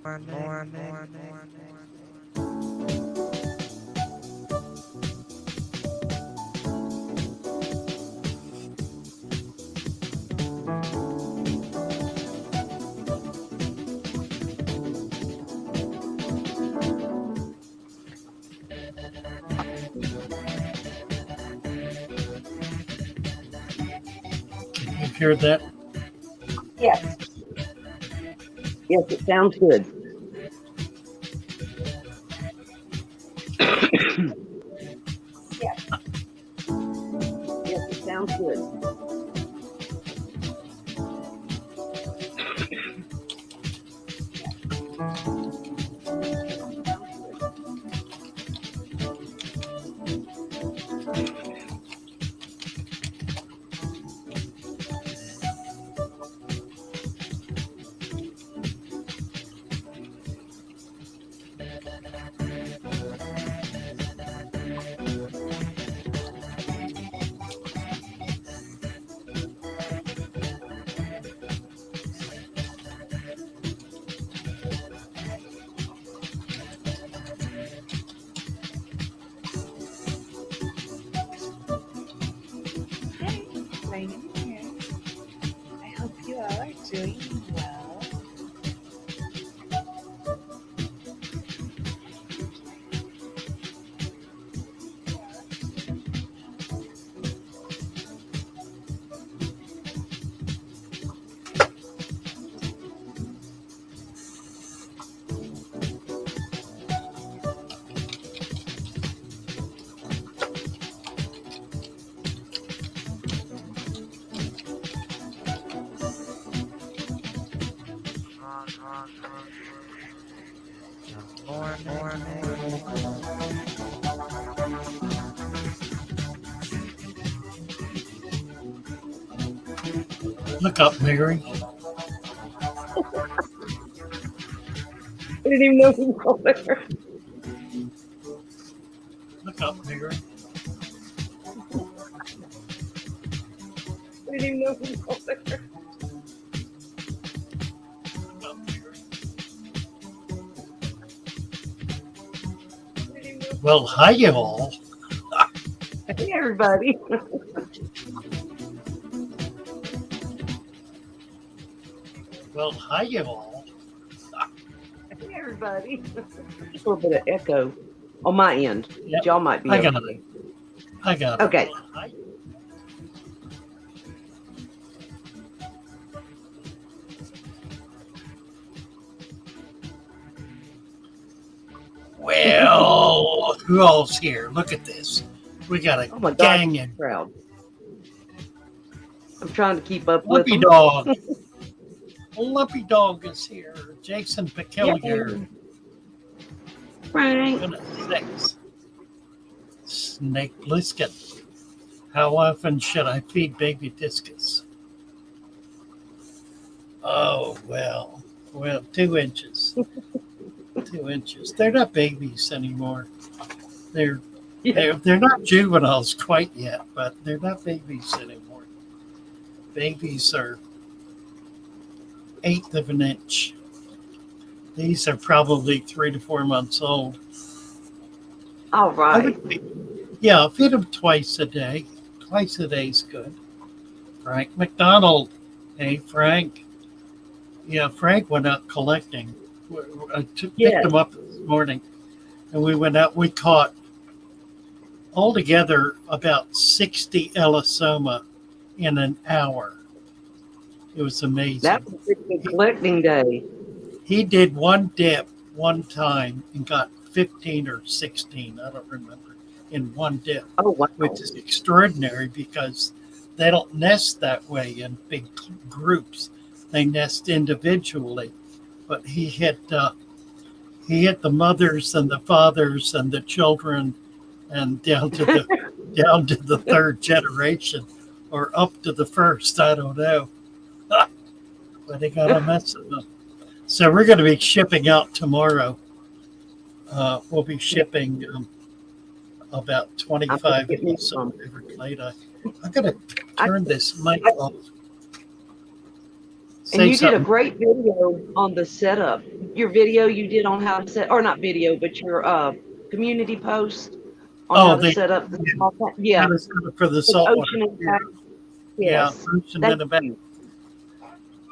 Can you hear that? Yes. Yes, it sounds good. Yes. Yes, it sounds good. Hi, my name is Mary. I hope you all are doing well. Look up, Mary. I didn't even know he was there. Look up, Mary. I didn't even know he was there. Look up, Mary. I didn't even know. Well, hi, you all. Hey, everybody. Well, hi, you all. Hey, everybody. Just a little bit of echo on my end. Yep, But y'all might be I got okay. it. I got it. Okay. Well, hi. Well, who all's here? Look at this. We got a Oh my God, gang in. crowd. I'm trying to keep up with Lumpy them. Dog. Lumpy Dog is here. Jason Yeah. Peculiar. Frank. Six. Snake Bliskin. How often should I feed baby Discus? Oh, well, 2 inches. 2 inches. They're not babies anymore. They're Yeah. they're not juveniles quite yet, but they're not babies anymore. Babies are 1/8 of an inch. These are probably 3 to 4 months old. All I right. would feed them twice a day. Twice a day is good. Frank McDonald. Hey, Frank. Yeah, Frank went out collecting. I picked Yes. him up this morning, and we went out. We caught altogether about 60 Elisoma in an hour. It was amazing. That was a good collecting day. He did one dip one time and got 15 or 16, I don't remember, in one dip, Oh, wow. which is extraordinary because they don't nest that way in big groups. They nest individually. But he hit the mothers and the fathers and the children and down to the third generation or up to the first. I don't know. But they got a mess of them. So we're going to be shipping out tomorrow. We'll be shipping about 25 get me of some. Everglade. I'm going to turn this mic off. And Say you did a something. great video on the setup. your video you did on how to set, or not video, but your community post on Oh, how to set up the small tank? Yeah, How to set it for the for the saltwater. ocean and Yeah, back. Yes. ocean Thank and the back. you.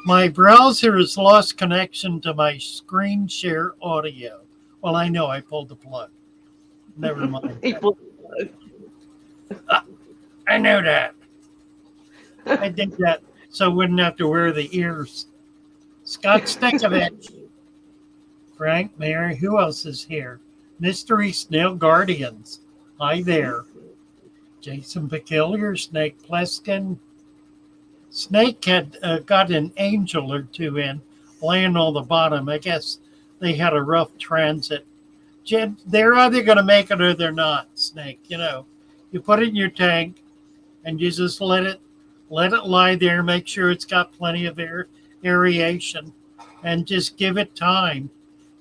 My browser has lost connection to my screen share audio. Well, I know I pulled the plug. Never mind. People, I know that. I did that so I wouldn't have to wear the ears. Scott Stekovich, Frank, Mary, who else is here? Mystery Snail Guardians. Hi there. Jason Peculiar, Snake Pleskin. Snake had got an angel or two in, laying on the bottom. I guess they had a rough transit. They're either going to make it or they're not, Snake. You know, you put it in your tank and you just let it lie there, make sure it's got plenty of aeration, and just give it time.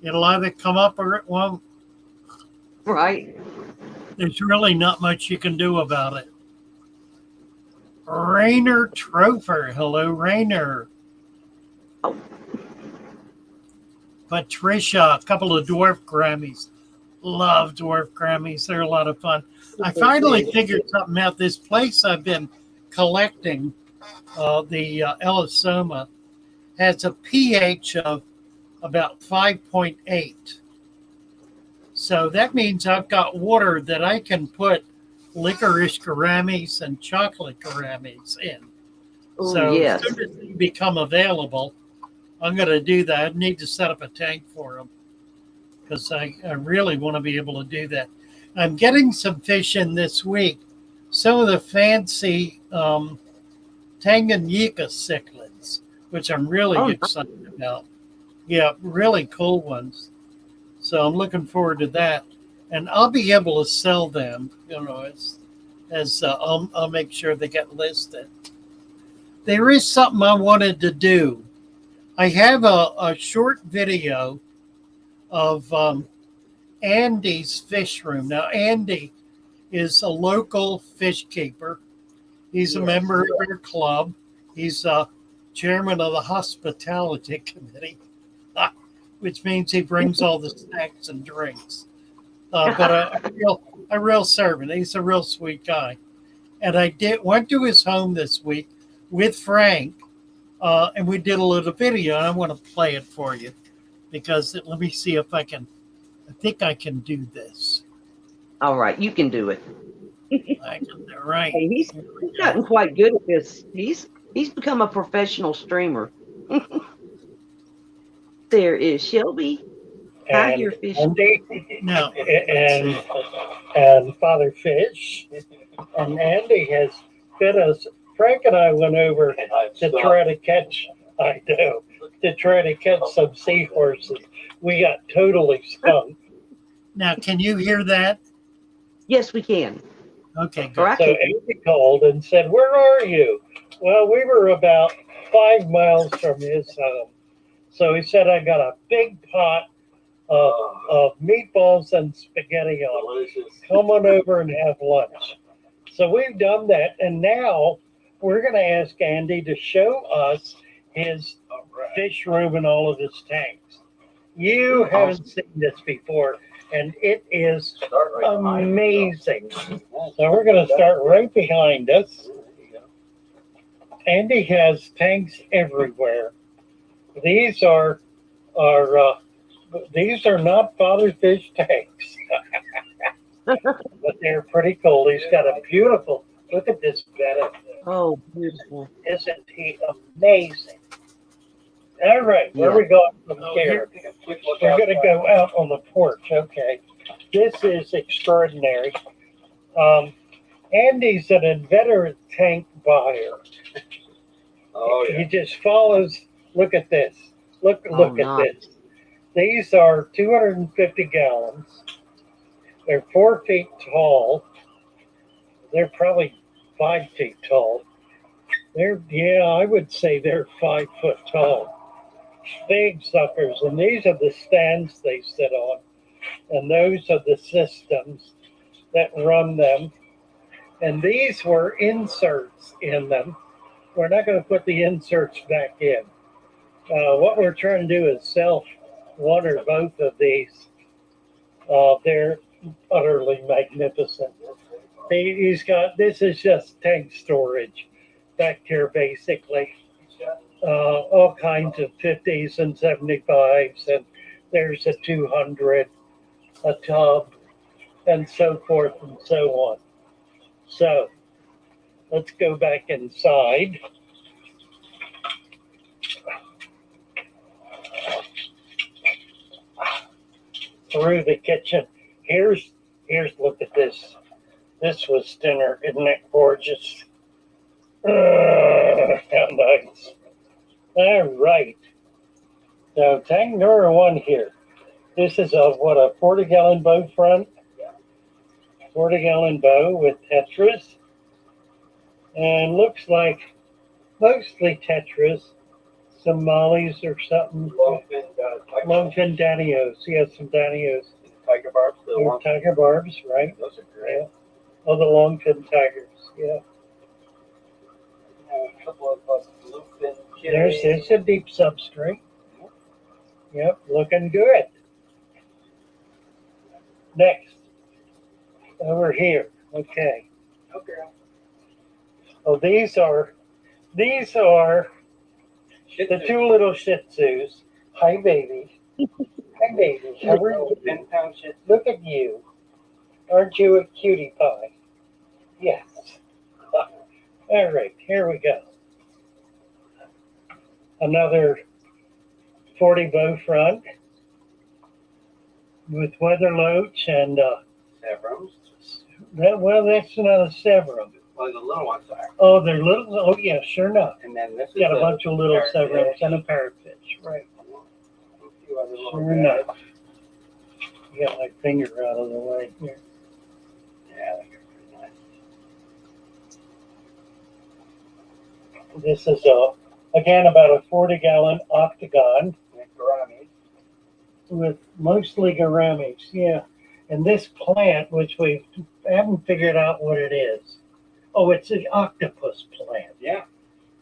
It'll either come up or it won't. right? There's really not much you can do about it. Rainer Trofer. Hello, Rainer. Oh. Patricia, a couple of dwarf Grammys. Love dwarf Grammys. They're a lot of fun. I finally figured something out. This place I've been collecting, the Elisoma, has a pH of about 5.8. So that means I've got water that I can put licorice gouramis and chocolate gouramis in. Oh, So yes. as soon as they become available, I'm going to do that. I need to set up a tank for them because I really want to be able to do that. I'm getting some fish in this week. Some of the fancy Tanganyika cichlids, which I'm really excited about. Yeah, really cool ones. So I'm looking forward to that. And I'll be able to sell them, you know, as I'll make sure they get listed. There is something I wanted to do. I have a short video of Andy's fish room. Now, Andy is a local fish keeper. He's a member of our club. He's chairman of the hospitality committee, which means he brings all the snacks and drinks. But a real servant. He's a real sweet guy. And I went to his home this week with Frank, and we did a little video. And I want to play it for you because let me see if I can. I think I can do this. All right, you can do it. All right. Hey, he's gotten quite good at this. He's become a professional streamer. There is Shelby. Hi, your fish. No, and Father Fish, and Andy has fed us. Frank and I went over to try to catch. I know, to try to catch some seahorses. We got totally skunked. Now, can you hear that? Yes, we can. Okay, Or good. I So can. Andy called and said, "Where are you?" Well, we were about 5 miles from his home. So he said, "I got a big pot of meatballs and spaghetti on. Come on over and have lunch." So we've done that, and now we're going to ask Andy to show us his fish room and all of his tanks. You haven't seen this before, and it is amazing. So we're going to start right behind us. Andy has tanks everywhere. These are not Father Fish tanks, but they're pretty cool. He's got a beautiful. Look at this bed. Oh, beautiful. Isn't he amazing? All right, where are we going from here? We're going to go out on the porch. Okay, this is extraordinary. Andy's an inveterate tank buyer. Oh, yeah. He just follows. Look at this. Look at this. These are 250 gallons. They're 4 feet tall. They're probably 5 feet tall. I would say they're 5 foot tall. Big suckers. And these are the stands they sit on. And those are the systems that run them. And these were inserts in them. We're not going to put the inserts back in. What we're trying to do is one or both of these. They're utterly magnificent. He's got, this is just tank storage back here basically. All kinds of 50s and 75s, and there's a 200, a tub, and so forth and so on. So let's go back inside. Through the kitchen. Here's look at this. This was dinner. Isn't that gorgeous? How nice. All right. So tank number one here. This is a 40-gallon bow front. 40-gallon bow with tetras. And looks like mostly tetras. Some mollies or something. Longfin Danios. He has some Danios. Tiger barbs. Tiger barbs, right? Those are great. Yeah. Oh, the longfin tigers. Yeah. A couple of bluefin There's a deep substrate. Yep, looking good. Next, over here. Okay. Okay. Oh, these are the two little Shih Tzus. Hi, baby. Hi, baby. How are you? 10-pound shit. Look at you. Aren't you a cutie pie? Yes. All right, here we go. Another 40 bow front with weather loach and Severums. that's not a Severum. Well, the little ones are. Oh, they're little. Oh, yeah, sure enough. And then this is Got a bunch of little parrotfish. Severums and a parrotfish, right? A few other little Sure guys. enough. Get my finger out of the way here. Yeah, they're pretty nice. This is again about a 40-gallon octagon And gouramis. with mostly gouramis, yeah. And this plant, which we haven't figured out what it is. Oh, it's an octopus plant. Yeah.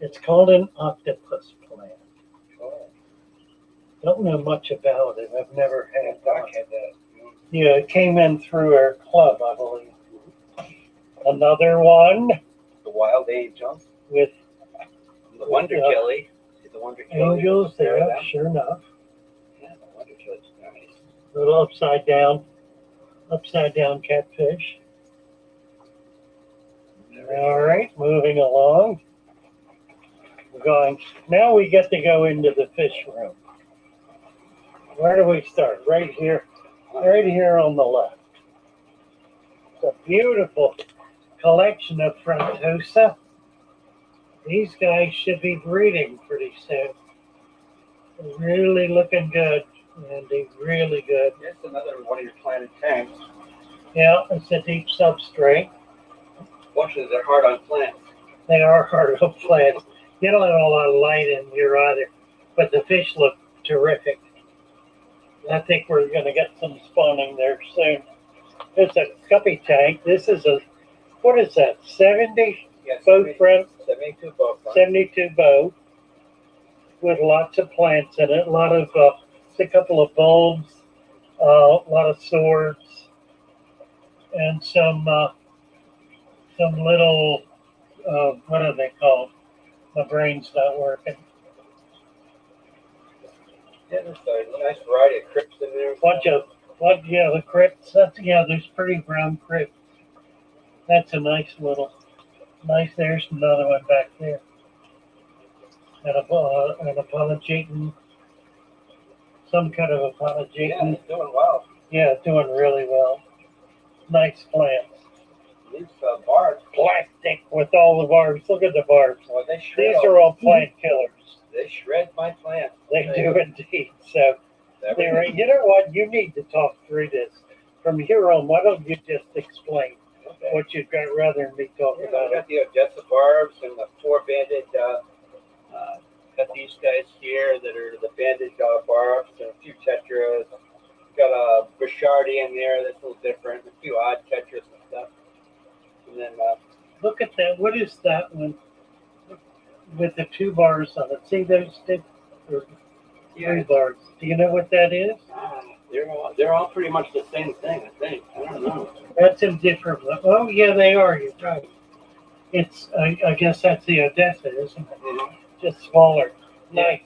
It's called an octopus plant. Cool. Don't know much about it. I've never had Doc one. had that. Yeah, it came in through our club, I believe. Another one The wild angels. with The wonder Yeah. killie. The wonder killie. angels there, Them. sure enough. Yeah, the wonder killie's nice. Little upside down catfish. All right, moving along. Now we get to go into the fish room. Where do we start? Right here on the left. It's a beautiful collection of Frontosa. These guys should be breeding pretty soon. They're really looking good, Andy, really good. That's another one of your planted tanks. Yeah, it's a deep substrate. Washes are hard on plants. They are hard to plant. You don't have a lot of light in here either, but the fish look terrific. I think we're going to get some spawning there soon. It's a guppy tank. This is what is that, 70 Yes, bow front, 72 bow front. 72 bow with lots of plants in it. A couple of bulbs, a lot of swords, and some little, what are they called? My brain's not working. Yeah, there's a nice variety of crypts in there. The crypts. There's pretty brown crypts. That's a nice. There's another one back there. And an apologetin. Some kind of Yeah, apologetin. it's doing well. Yeah, doing really well. Nice plants. These barbs, Plastic with all the barbs. Look at the barbs. well, they shred. These are all plant killers. They shred my plants. They do indeed. So, you know what? You need to talk through this. From here on, why don't you just explain Okay. what you'd rather than me talk Yeah, about I it? got the Odessa barbs and the 4 banded. Got these guys here that are the banded barbs and a few tetras. Got a Bishardi in there that's a little different. A few odd tetras and stuff. And then Look at that. What is that one with the 2 bars on it? See those sticks? Yeah, Rhubarb. Do you know what that is? they're all pretty much the same thing, I think. I don't know. That's in different. Oh, yeah, they are. You're right. It's. I guess that's the Odessa, isn't it? Mhm. Just smaller. Yeah. Nice.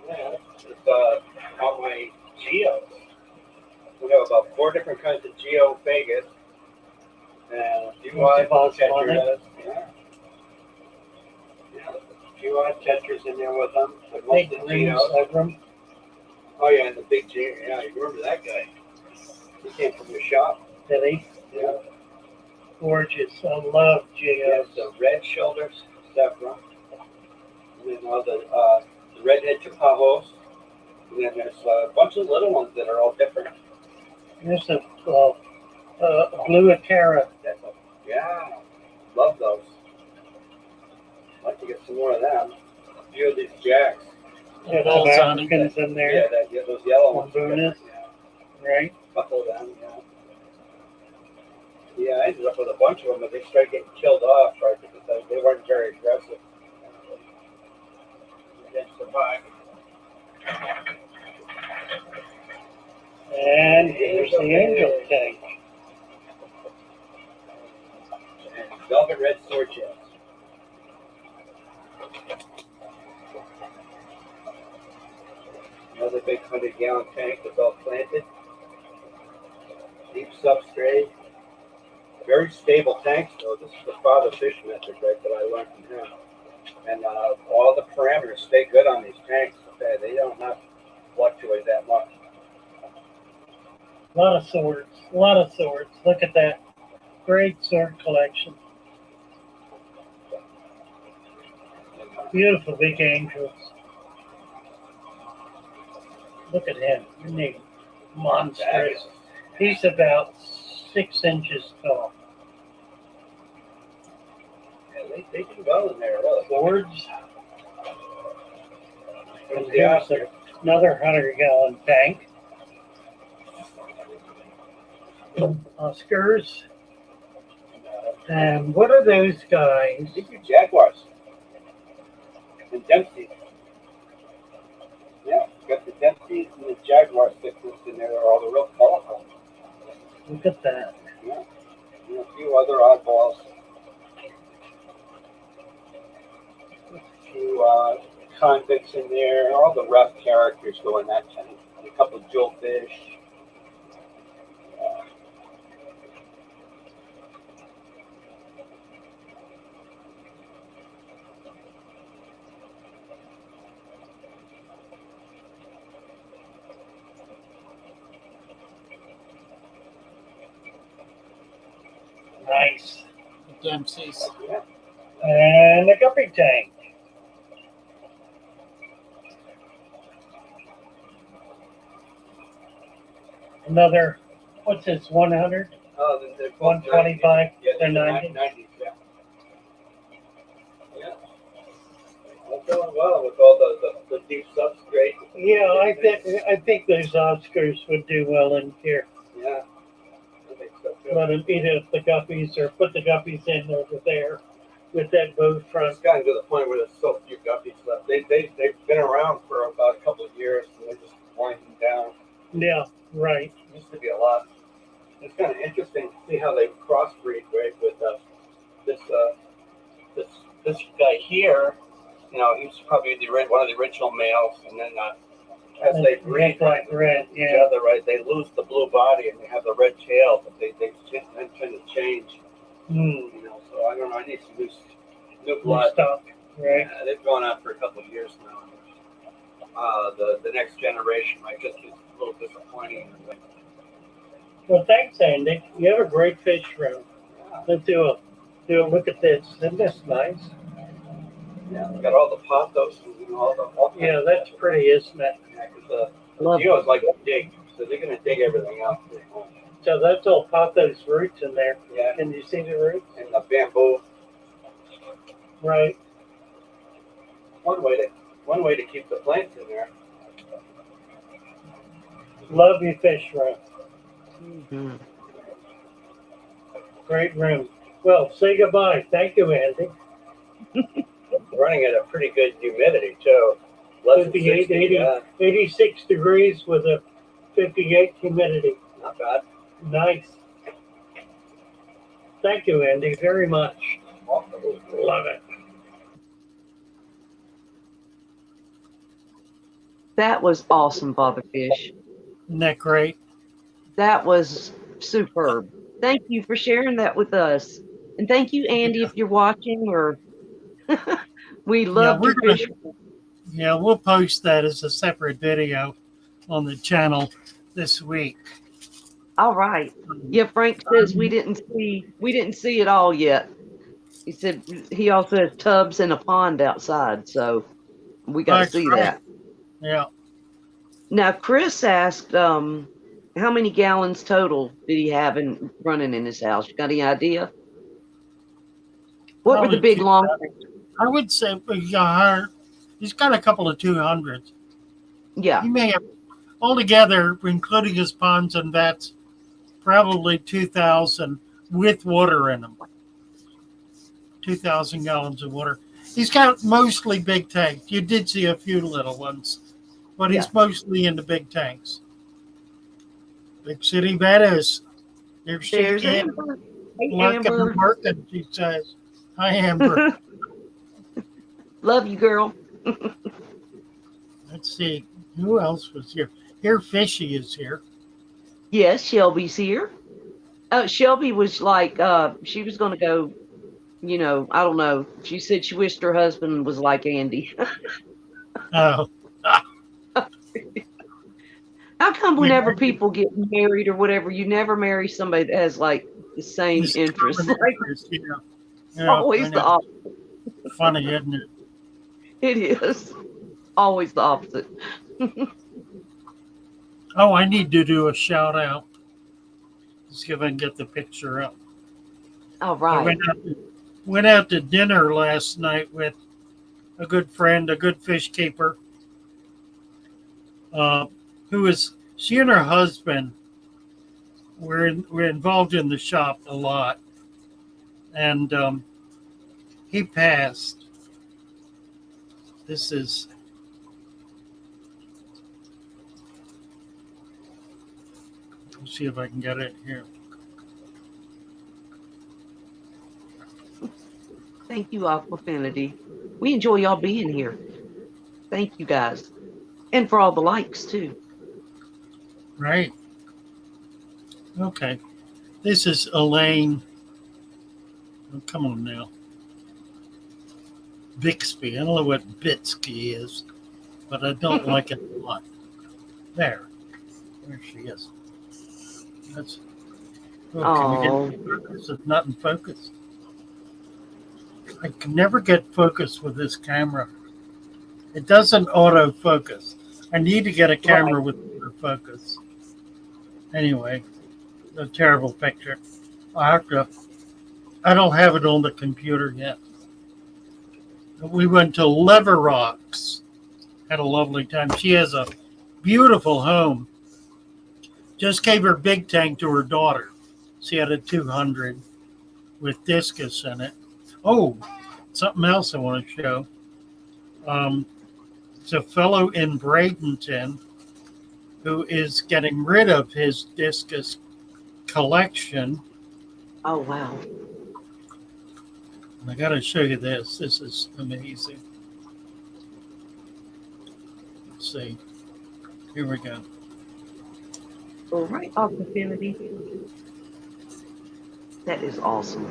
Yeah, it's all my geos. We have about 4 different kinds of geophagus. And a few odd tetras. Yeah. Yeah, a few odd tetras in there with them. But most Big of the green geos. sorghum. Oh yeah, and the big geo. Yeah, you remember that guy? He came from your shop. That he Yeah. gorgeous. I love Yeah, geos. the red shoulders, saffron. And then all the redhead tapajos. And then there's a bunch of little ones that are all different. There's a blue Atara. Yeah, love those. I'd like to get some more of them. A few of these jacks. There's some Africans in there. Yeah, those yellow ones. Bunas. Yeah, Right? a couple of them. Yeah. Yeah, I ended up with a bunch of them, but they started getting killed off, right? Because they weren't very aggressive. They didn't survive. And here's the angel tank. And velvet red sword shells. Another big 100-gallon tank that's all planted. Deep substrate. Very stable tanks, though. This is the father fish method, right, that I learned from him. And all the parameters stay good on these tanks. Okay? They don't not fluctuate that much. A lot of swords. A lot of swords. Look at that. Great sword collection. Beautiful big angels. Look at him. Isn't he monstrous? He's about 6 inches tall. Yeah, they do well in there, really. Swords. And The here's Oscar. another 100-gallon tank. Oscars. And what are those guys? These are jaguars. And Dempsey. Yeah, you got the Dempsey and the jaguar thickness in there. They're all the real colorful. Look at that. Yeah. And a few other oddballs. A few convicts in there. All the rough characters go in that tank. A couple of jewelfish. Nice. Dempsey's. Yeah. And the guppy tank. Another, what's this, 100? Oh, they're 125? Yeah, They're they're 90? 90s, yeah. Yeah. Well, doing well with all the deep substrate. Yeah, I think those Oscars would do well in here. Yeah. I think so too. Let them eat it the guppies or put the guppies in over there with that bow front. It's gotten to the point where there's so few guppies left. They've been around for about a couple of years and they're just winding down. Yeah, right. It used to be a lot. It's kind of interesting to see how they crossbreed, right? With this guy here. You know, he's probably one of the original males, and then as they breed Like red, each yeah. other, right, they lose the blue body and they have the red tail, but they tend to change. Hmm. You know, so I don't know. I need some new Blue blood. stock, right? Yeah, they've gone on for a couple of years now. The next generation might just be a little disappointing. Well, thanks, Andy. You have a great fish room. Yeah, Let's do a look at this. Isn't this nice? yeah. We got all the pothos and all kinds Yeah, of that's stuff. pretty, isn't it? Yeah, 'cause Love geos like to dig, so they're gonna dig everything out. So that's all pothos roots in there. Yeah, Can you see the roots? and the bamboo. Right. One way to keep the plants in there. Love your fish room. Mm-hmm. Great room. Well, say goodbye. Thank you, Andy. Running at a pretty good humidity too. Less than 58, 60, 80, yeah. 86 degrees with a 58 humidity. Not bad. Nice. Thank you, Andy, very much. Love it. That was awesome, Father Fish. Isn't that great? That was superb. Thank you for sharing that with us. And thank you, Andy, if you're watching or we loved we're your gonna fish. we'll post that as a separate video on the channel this week. All right. Yeah, Frank says we didn't see it all yet. He said he also has tubs and a pond outside, so we got to That's see right. that. Yeah. Now, Chris asked, how many gallons total did he have running in his house? You got any idea? What were the Probably big long? I would say he's got a couple of 200s. Yeah, He may have altogether, including his ponds and vats, probably 2,000 with water in them. 2,000 gallons of water. He's got mostly big tanks. You did see a few little ones, but he's mostly into big tanks. Big City Meadows. There she there's is. Amber. Hey, Looking Amber. working, she says. Hi, Amber. Love you, girl. Let's see. Who else was here? Here, Fishy is here. Yes, Shelby's here. Shelby was like, she was going to go, I don't know. She said she wished her husband was like Andy. Oh, How come We whenever married- people get married or whatever, you never marry somebody that has like the same this interests? common Like, interest, yeah. Yeah, always I the know. opposite. Funny, isn't it? It is. Always the opposite. Oh, I need to do a shout out. Let's see if I can get the picture up. All I right. went out to dinner last night with a good friend, a good fish keeper, she and her husband were involved in the shop a lot, and he passed. This is let's see if I can get it here. Thank you, Aquafinity. We enjoy y'all being here. Thank you, guys. And for all the likes, too. Right. Okay. This is Elaine. Oh, come on now. Bixby. I don't know what Bitsky is, but I don't like it a lot. There. There she is. That's. Oh, can we get focus? It's not in focus. I can never get focus with this camera. It doesn't autofocus. I need to get a camera with autofocus. Anyway, a terrible picture. I don't have it on the computer yet. We went to Lever Rocks. Had a lovely time. She has a beautiful home. Just gave her big tank to her daughter. She had a 200 with Discus in it. Oh, something else I want to show. It's a fellow in Bradenton who is getting rid of his Discus collection. Oh, wow. I got to show you this. This is amazing. Let's see. Here we go. All right, Aquafinity. That is awesome.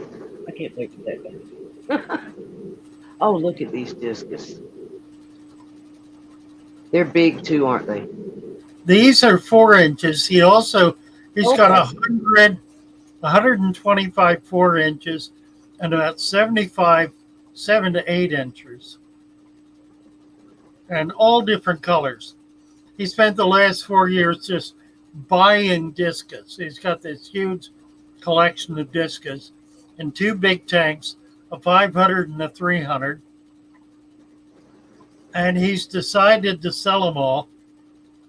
I can't wait for that. Oh, look at these discus. They're big too, aren't they? These are 4 inches. He's got 125 4 inches and about 75 7 to 8 inches, and all different colors. He spent the last 4 years just buying discus. He's got this huge collection of discus in 2 big tanks, a 500 and a 300. And he's decided to sell them all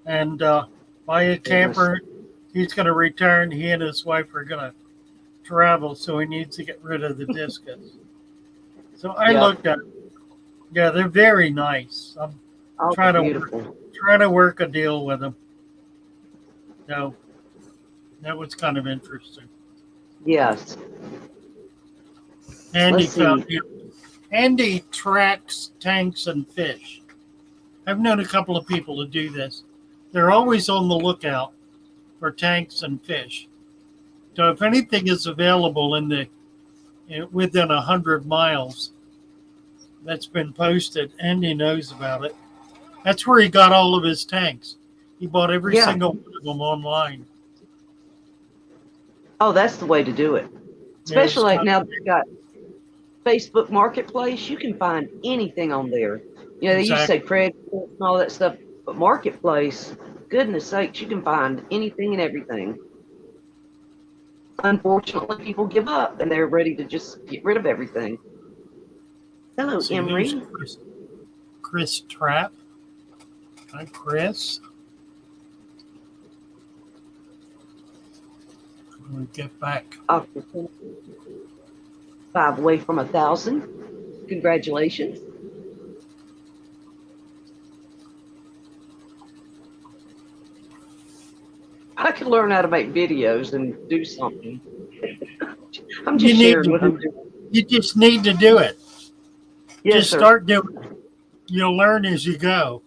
and buy a camper. He's going to return. He and his wife are going to travel, so he needs to get rid of the discus. So I looked at them. Yeah, they're very nice. Oh, try to beautiful. work a deal with them. So that was kind of interesting. Yes. Andy Let's see. Andy tracks tanks and fish. I've known a couple of people to do this. They're always on the lookout for tanks and fish. So if anything is available within 100 miles that's been posted, Andy knows about it. That's where he got all of his tanks. He bought every Yeah. single one of them online. Oh, that's the way to do it. Especially like now they've got Facebook Marketplace. You can find anything on there. You know, they used to say credit and all that stuff, but Marketplace, goodness sakes, you can find anything and everything. Unfortunately, people give up and they're ready to just get rid of everything. Hello, See, Emery. Chris Trapp. Hi, Chris. When we get back. 5 away from 1,000. Congratulations. I could learn how to make videos and do something. I'm just sharing what I'm doing. You just need to do it. Yes, just sir. start doing it. You'll learn as you go.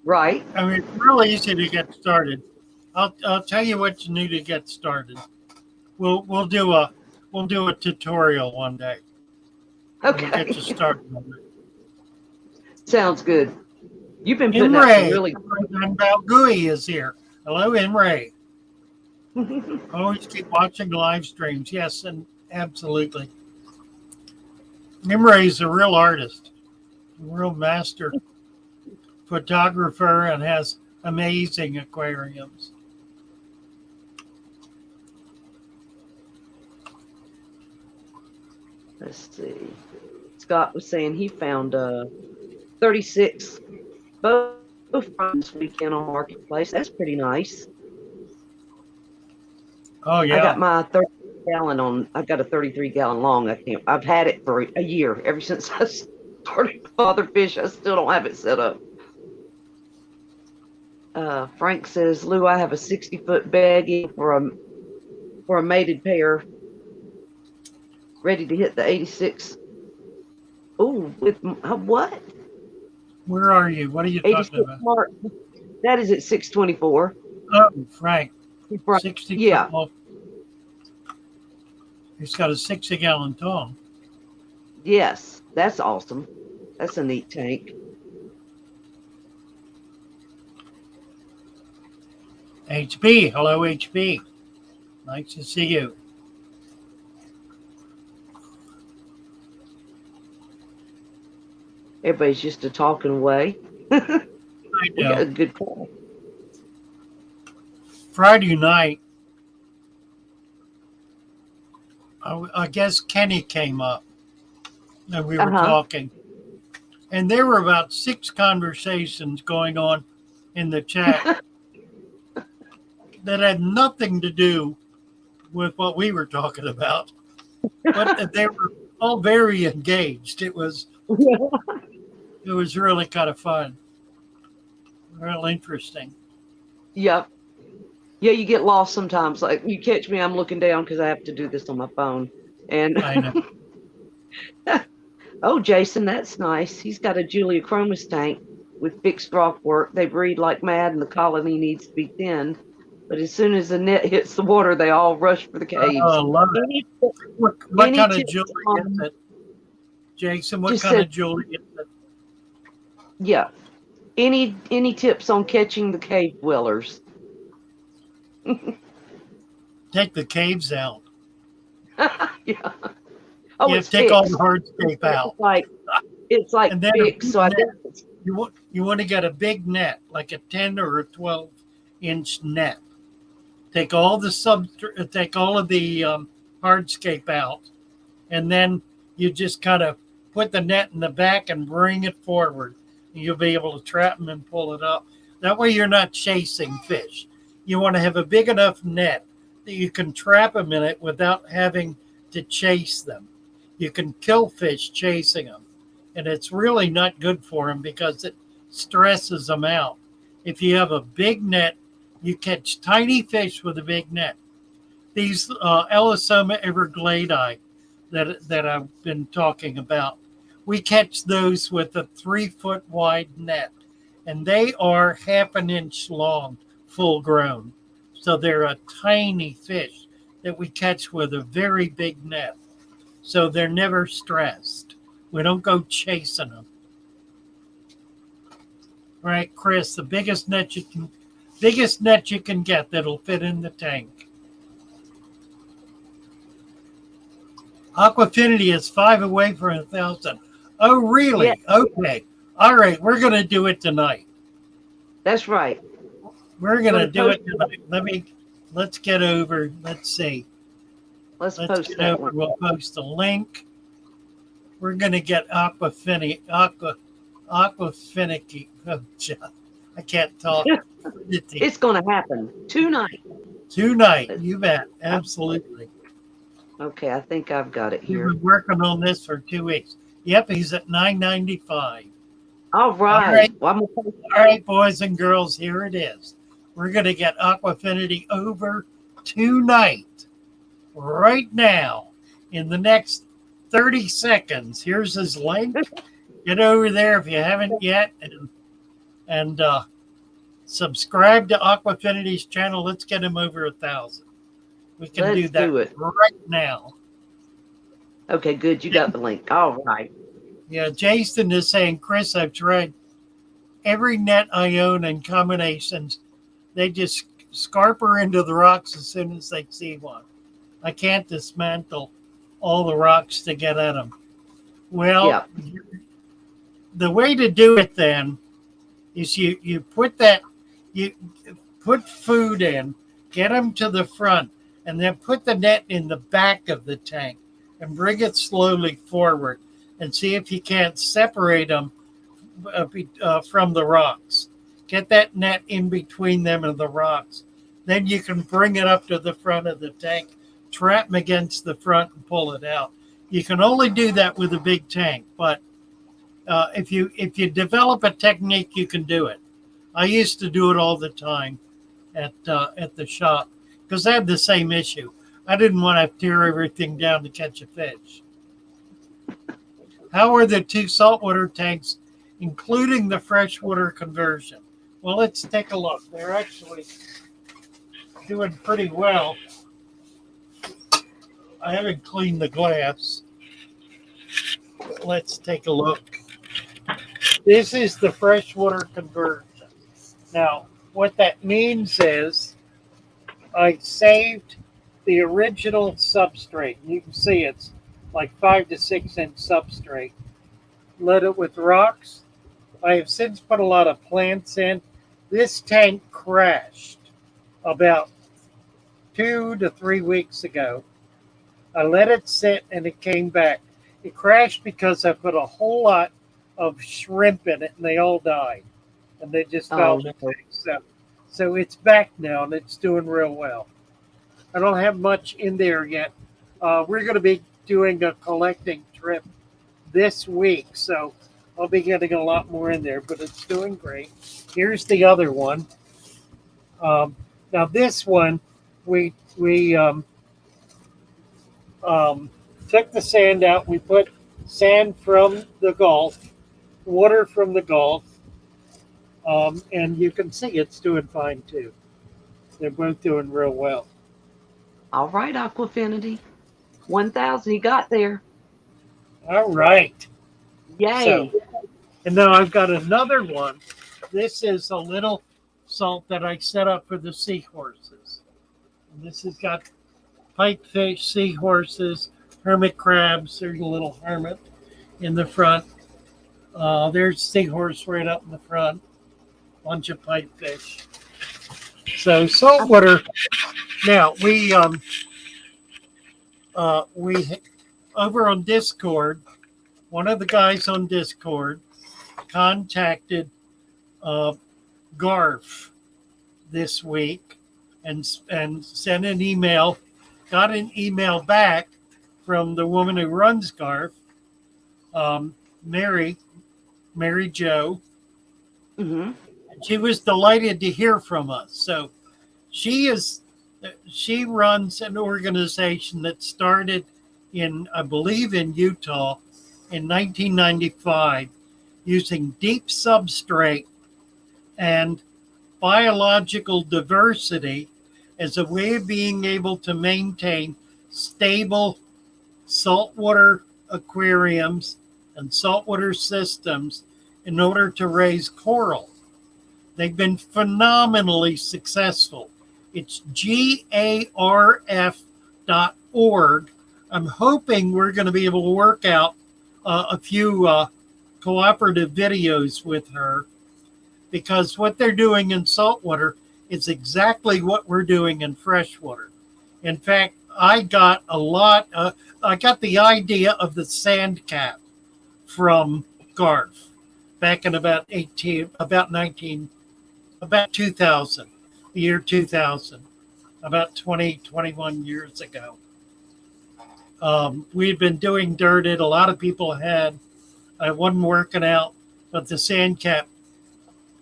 Right. I mean, it's real easy to get started. I'll tell you what you need to get started. We'll do a tutorial one day. Okay. We'll get you started on it. Sounds good. You've been putting out some really about GUI is here. Hello, Imre. Always keep watching live streams. Yes, and absolutely. Imre is a real artist, a real master photographer, and has amazing aquariums. Let's see. Scott was saying he found 36 both from this weekend on Marketplace. That's pretty nice. Oh yeah. I got my 30 gallon on. I've got a 33-gallon long. I've had it for a year. Ever since I started Father Fish, I still don't have it set up. Frank says, Lou, I have a 60-foot baggie for a mated pair, ready to hit the 86. Oh, with what? Where are you? What are you talking about? Mark. That is at 624. Oh, Frank. 60. Yeah. He's got a 60-gallon tong. Yes, that's awesome. That's a neat tank. HB, hello HB. Nice to see you. Everybody's just a talking away. I We know. got a good call. Friday night, I guess Kenny came up and we were talking. And there were about 6 conversations going on in the chat that had nothing to do with what we were talking about. But they were all very engaged. It was really kind of fun. Real interesting. Yep. Yeah, you get lost sometimes. Like you catch me, I'm looking down because I have to do this on my phone. And I know. oh, Jason, that's nice. He's got a Julia chromis tank with fixed rock work. They breed like mad and the colony needs to be thinned. But as soon as the net hits the water, they all rush for the caves. Oh, I love it. What kind of jewelry is it? Jason, what kind of jewelry is it? Yeah. Any tips on catching the cave dwellers? Take the caves out. Yeah. Oh, Yeah, it's take all fixed. the hardscape out. It's like And then fixed. So I think you want to get a big net, like a 10 or a 12-inch net. Take all the hardscape out, and then you just kind of put the net in the back and bring it forward. And you'll be able to trap them and pull it up. That way you're not chasing fish. You want to have a big enough net that you can trap them in it without having to chase them. You can kill fish chasing them. And it's really not good for them because stresses them out. If you have a big net, you catch tiny fish with a big net. These Elisoma evergladei that I've been talking about, we catch those with a 3-foot wide net, and they are half an inch long, full grown. So they're a tiny fish that we catch with a very big net. So they're never stressed. We don't go chasing them. Right, Chris, the biggest net you can get that'll fit in the tank. Aquafinity is 5 away from 1,000. Oh, really? Yeah. Okay. All right, we're gonna do it tonight. That's right. We're gonna do it tonight. Let's get over. Let's see. Let's Let's post get that over. one. We'll post a link. We're gonna get Aquafinicky. I can't talk. It's going to happen tonight. Tonight, you bet. Absolutely. Okay, I think I've got it You've here. been working on this for 2 weeks. Yep, he's at 995. All right. All right. Well, I'm gonna post All right, boys and girls, here it is. We're going to get Aquafinity over tonight, right now, in the next 30 seconds. Here's his link. Get over there if you haven't yet, and subscribe to Aquafinity's channel. Let's get him over 1,000. We can do Let's that do it. right now. Okay, good. You got the link. All right. Yeah, Jason is saying, Chris, I've tried every net I own and combinations. They just scarper into the rocks as soon as they see one. I can't dismantle all the rocks to get at them. Well, Yeah. the way to do it then is you put food in, get them to the front, and then put the net in the back of the tank and bring it slowly forward and see if you can't separate them from the rocks. Get that net in between them and the rocks. Then you can bring it up to the front of the tank, trap them against the front, and pull it out. You can only do that with a big tank, but if you develop a technique, you can do it. I used to do it all the time at the shop because I had the same issue. I didn't want to tear everything down to catch a fish. How are the 2 saltwater tanks, including the freshwater conversion? Well, let's take a look. They're actually doing pretty well. I haven't cleaned the glass. Let's take a look. This is the freshwater conversion. Now, what that means is I saved the original substrate. You can see it's like 5 to 6 inch substrate. Let it with rocks. I have since put a lot of plants in. This tank crashed about 2 to 3 weeks ago. I let it sit and it came back. It crashed because I put a whole lot of shrimp in it and they all died. And they just fell. So it's back now and it's doing real well. I don't have much in there yet. We're going to be doing a collecting trip this week. So I'll be getting a lot more in there, but it's doing great. Here's the other one. Now this one, we took the sand out. We put sand from the Gulf, water from the Gulf, and you can see it's doing fine too. They're both doing real well. All right, Aquafinity. 1,000 you got there. All right. Yay. So, and now I've got another one. This is a little salt that I set up for the seahorses. And this has got pipefish, seahorses, hermit crabs. There's a little hermit in the front. There's seahorse right up in the front. Bunch of pipefish. So saltwater. Now we over on Discord, one of the guys on Discord contacted GARF this week and sent an email, got an email back from the woman who runs GARF, Mary Jo, Mm-hmm. She was delighted to hear from us. So she runs an organization that started in, I believe, in Utah in 1995 using deep substrate and biological diversity as a way of being able to maintain stable saltwater aquariums and saltwater systems in order to raise coral. They've been phenomenally successful. It's GARF.org. I'm hoping we're going to be able to work out a few cooperative videos with her, because what they're doing in saltwater is exactly what we're doing in freshwater. In fact, I got the idea of the sand cap from GARF back in about 2000, the year 2000, about 21 years ago. We'd been doing dirt. A lot of people had. I wasn't working out, but the sand cap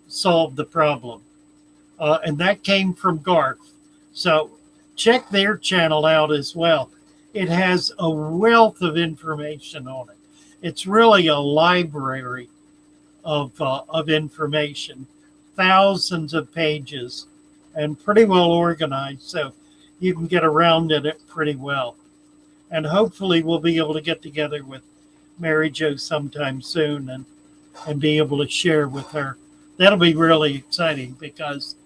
solved the problem. And that came from GARF. So check their channel out as well. It has a wealth of information on it. It's really a library of information, thousands of pages, and pretty well organized. So you can get around in it pretty well. And hopefully we'll be able to get together with Mary Jo sometime soon and be able to share with her. That'll be really exciting because,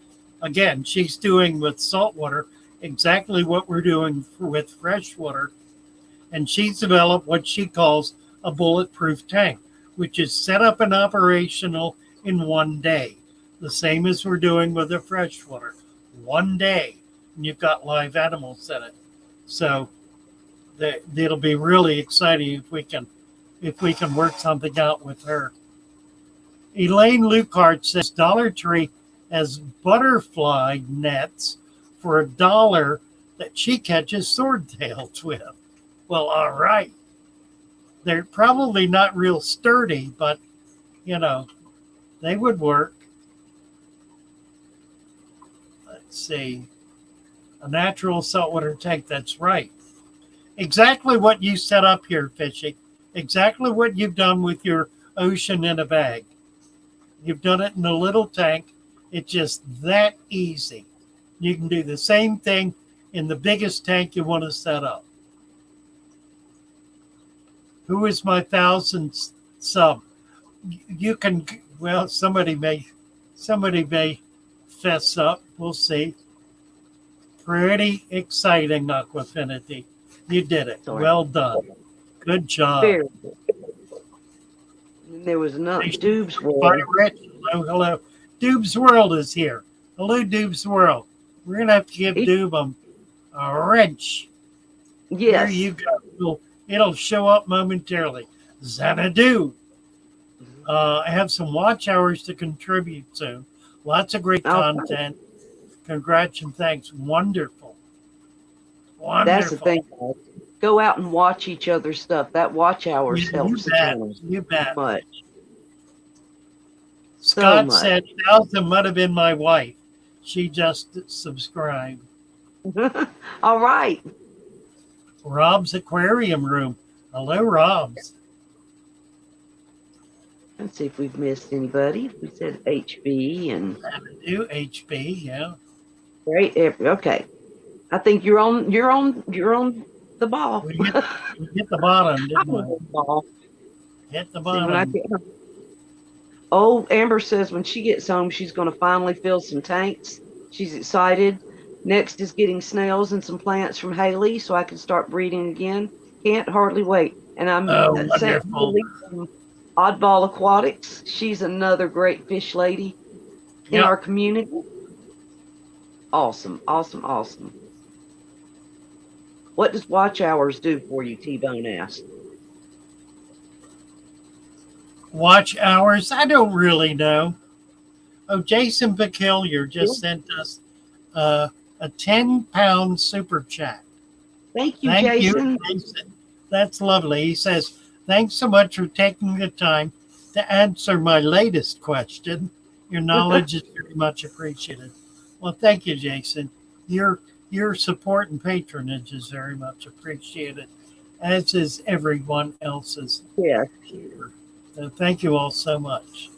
again, she's doing with saltwater exactly what we're doing with freshwater. And she's developed what she calls a bulletproof tank, which is set up and operational in 1 day. The same as we're doing with the freshwater. 1 day, and you've got live animals in it. So it'll be really exciting if we can work something out with her. Elaine Lucart says Dollar Tree has butterfly nets for $1 that she catches swordtails with. Well, all right. They're probably not real sturdy, but, they would work. Let's see. A natural saltwater tank, that's right. Exactly what you set up here, Fishy. Exactly what you've done with your ocean in a bag. You've done it in a little tank. It's just that easy. You can do the same thing in the biggest tank you want to set up. Who is my 1000th sub? You can, well, somebody may fess up. We'll see. Pretty exciting, Aquafinity. You did it. Sorry. Well done. Good job. Very good. And there was another Doob's Bye, World. Rich. Hello. Doob's World is here. Hello, Doob's World. We're going to have to give Doob a wrench. Yes. There you go. It'll show up momentarily. Xanadu. I have some watch hours to contribute soon. Lots of great content. Congrats and thanks. Wonderful. That's the thing, guys. Go out and watch each other's stuff. That watch hours helps the channel You bet. much. Scott much. said 1,000 might have been my wife. She just subscribed. All right. Rob's Aquarium Room. Hello, Rob's. Let's see if we've missed anybody. We said HB and Do HB, yeah. great. Okay. I think you're on the ball. We hit the bottom, didn't we? Ball. Hit the See, when I bottom. get home. Oh, Amber says when she gets home, she's going to finally fill some tanks. She's excited. Next is getting snails and some plants from Haley so I can start breeding again. Can't hardly wait. And I'm sent Haley from Oddball Aquatics. She's another great fish lady in our community. Awesome, awesome, awesome. What does watch hours do for you, T-Bone asked. Watch hours? I don't really know. Oh, Jason Peculiar just sent us a 10-pound super chat. Thank you, Jason. Jason. That's lovely. He says, thanks so much for taking the time to answer my latest question. Your knowledge is very much appreciated. Well, thank you, Jason. Your support and patronage is very much appreciated, as is everyone else's Yeah. here. So thank you all so much.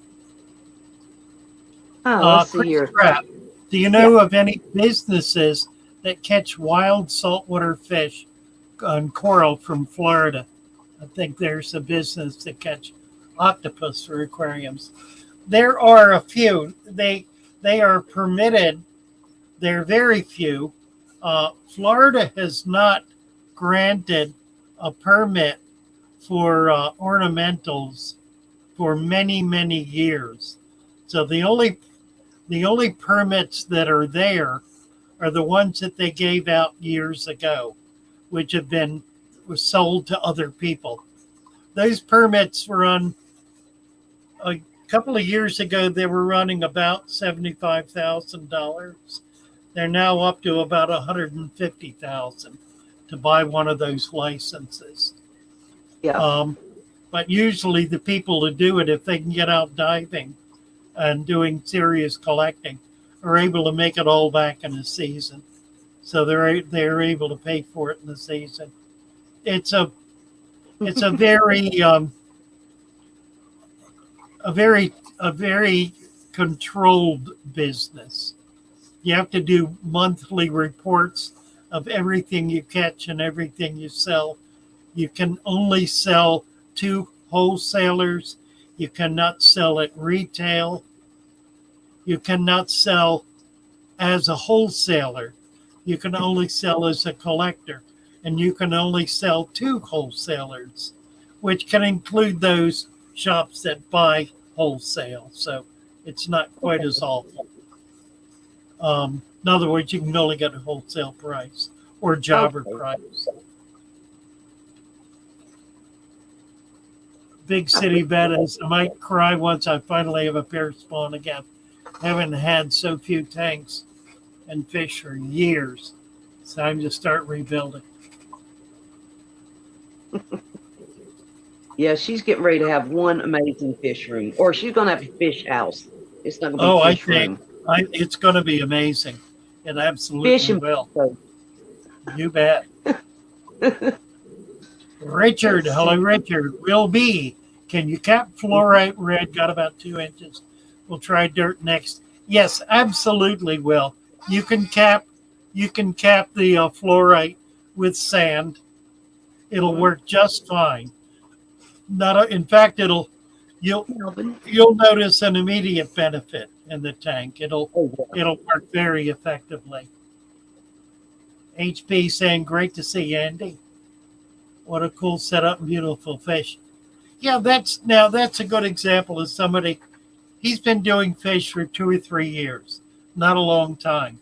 Oh, let's see Chris here. Pratt, do you know of any businesses that catch wild saltwater fish and coral from Florida? I think there's a business that catch octopus for aquariums. There are a few. They are permitted. They're very few. Florida has not granted a permit for ornamentals for many years. So the only permits that are there are the ones that they gave out years ago, which was sold to other people. Those permits were on a couple of years ago. They were running about $75,000. They're now up to about $150,000 to buy one of those licenses. Yeah. But usually the people who do it, if they can get out diving and doing serious collecting, are able to make it all back in a season. So they're able to pay for it in the season. It's a very controlled business. You have to do monthly reports of everything you catch and everything you sell. You can only sell to wholesalers. You cannot sell at retail. You cannot sell as a wholesaler. You can only sell as a collector. And you can only sell to wholesalers, which can include those shops that buy wholesale. So it's not quite as awful. In other words, you can only get a wholesale price or jobber price. Big city Venice. I might cry once I finally have a pair spawn again. Haven't had so few tanks and fish for years. It's time to start rebuilding. Yeah, she's getting ready to have one amazing fish room, or she's gonna have a fish house. It's not gonna be a fish room. It's going to be amazing. It absolutely Fish and will. so. You bet. Richard, hello, Richard. Will be. Can you cap fluorite red? Got about 2 inches. We'll try dirt next. Yes, absolutely will. You can cap the fluorite with sand. It'll work just fine. In fact, you'll notice an immediate benefit in the tank. It'll work very effectively. HP saying, great to see Andy. What a cool setup and beautiful fish. Yeah, that's a good example of somebody. He's been doing fish for 2 or 3 years, not a long time.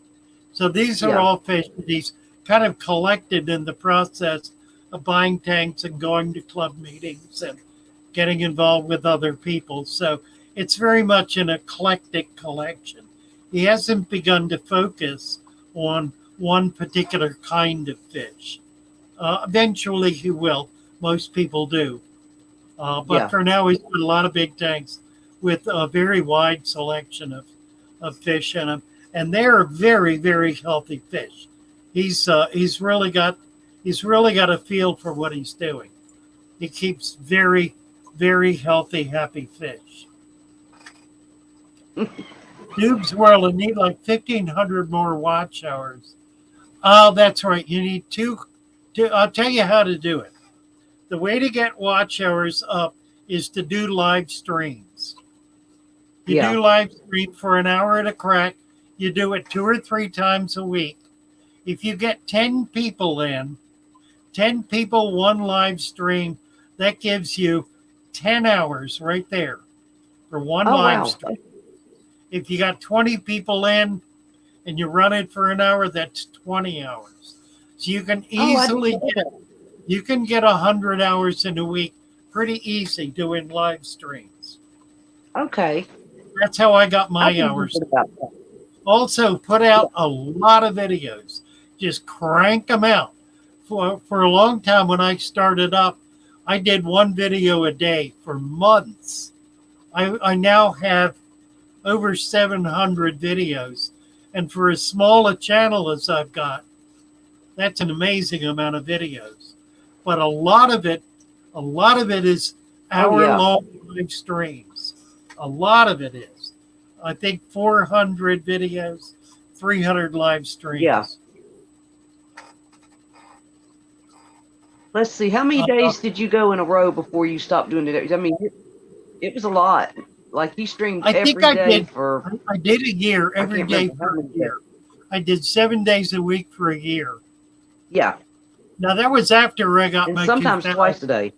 So these are all fish that he's kind of collected in the process of buying tanks and going to club meetings and getting involved with other people. So it's very much an eclectic collection. He hasn't begun to focus on one particular kind of fish. Eventually he will. Most people do. But for now, he's got a lot of big tanks with a very wide selection of fish in them. And they're very, very healthy fish. He's really got a feel for what he's doing. He keeps very, very healthy, happy fish. Dubes World will need like 1,500 more watch hours. Oh, that's right. You need two. I'll tell you how to do it. The way to get watch hours up is to do live streams. You do live stream for an hour at a crack. You do it 2 or 3 times a week. If you get 10 people in, 10 people, one live stream, that gives you 10 hours right there for one live stream. If you got 20 people in and you run it for an hour, that's 20 hours. So you can easily get 100 hours in a week pretty easy doing live streams. Okay. That's how I got my hours. Also, put out a lot of videos. Just crank them out. For a long time when I started up, I did 1 video a day for months. I now have over 700 videos. And for as small a channel as I've got, that's an amazing amount of videos. But a lot of it is hour-long live streams. A lot of it is. I think 400 videos, 300 live streams. Yeah. Let's see. How many days did you go in a row before you stopped doing it? I mean, it was a lot. Like you streamed every day for. I did a year, every day for a year. I did 7 days a week for a year. Yeah. Now that was after I got And my sometimes 2000. twice a day.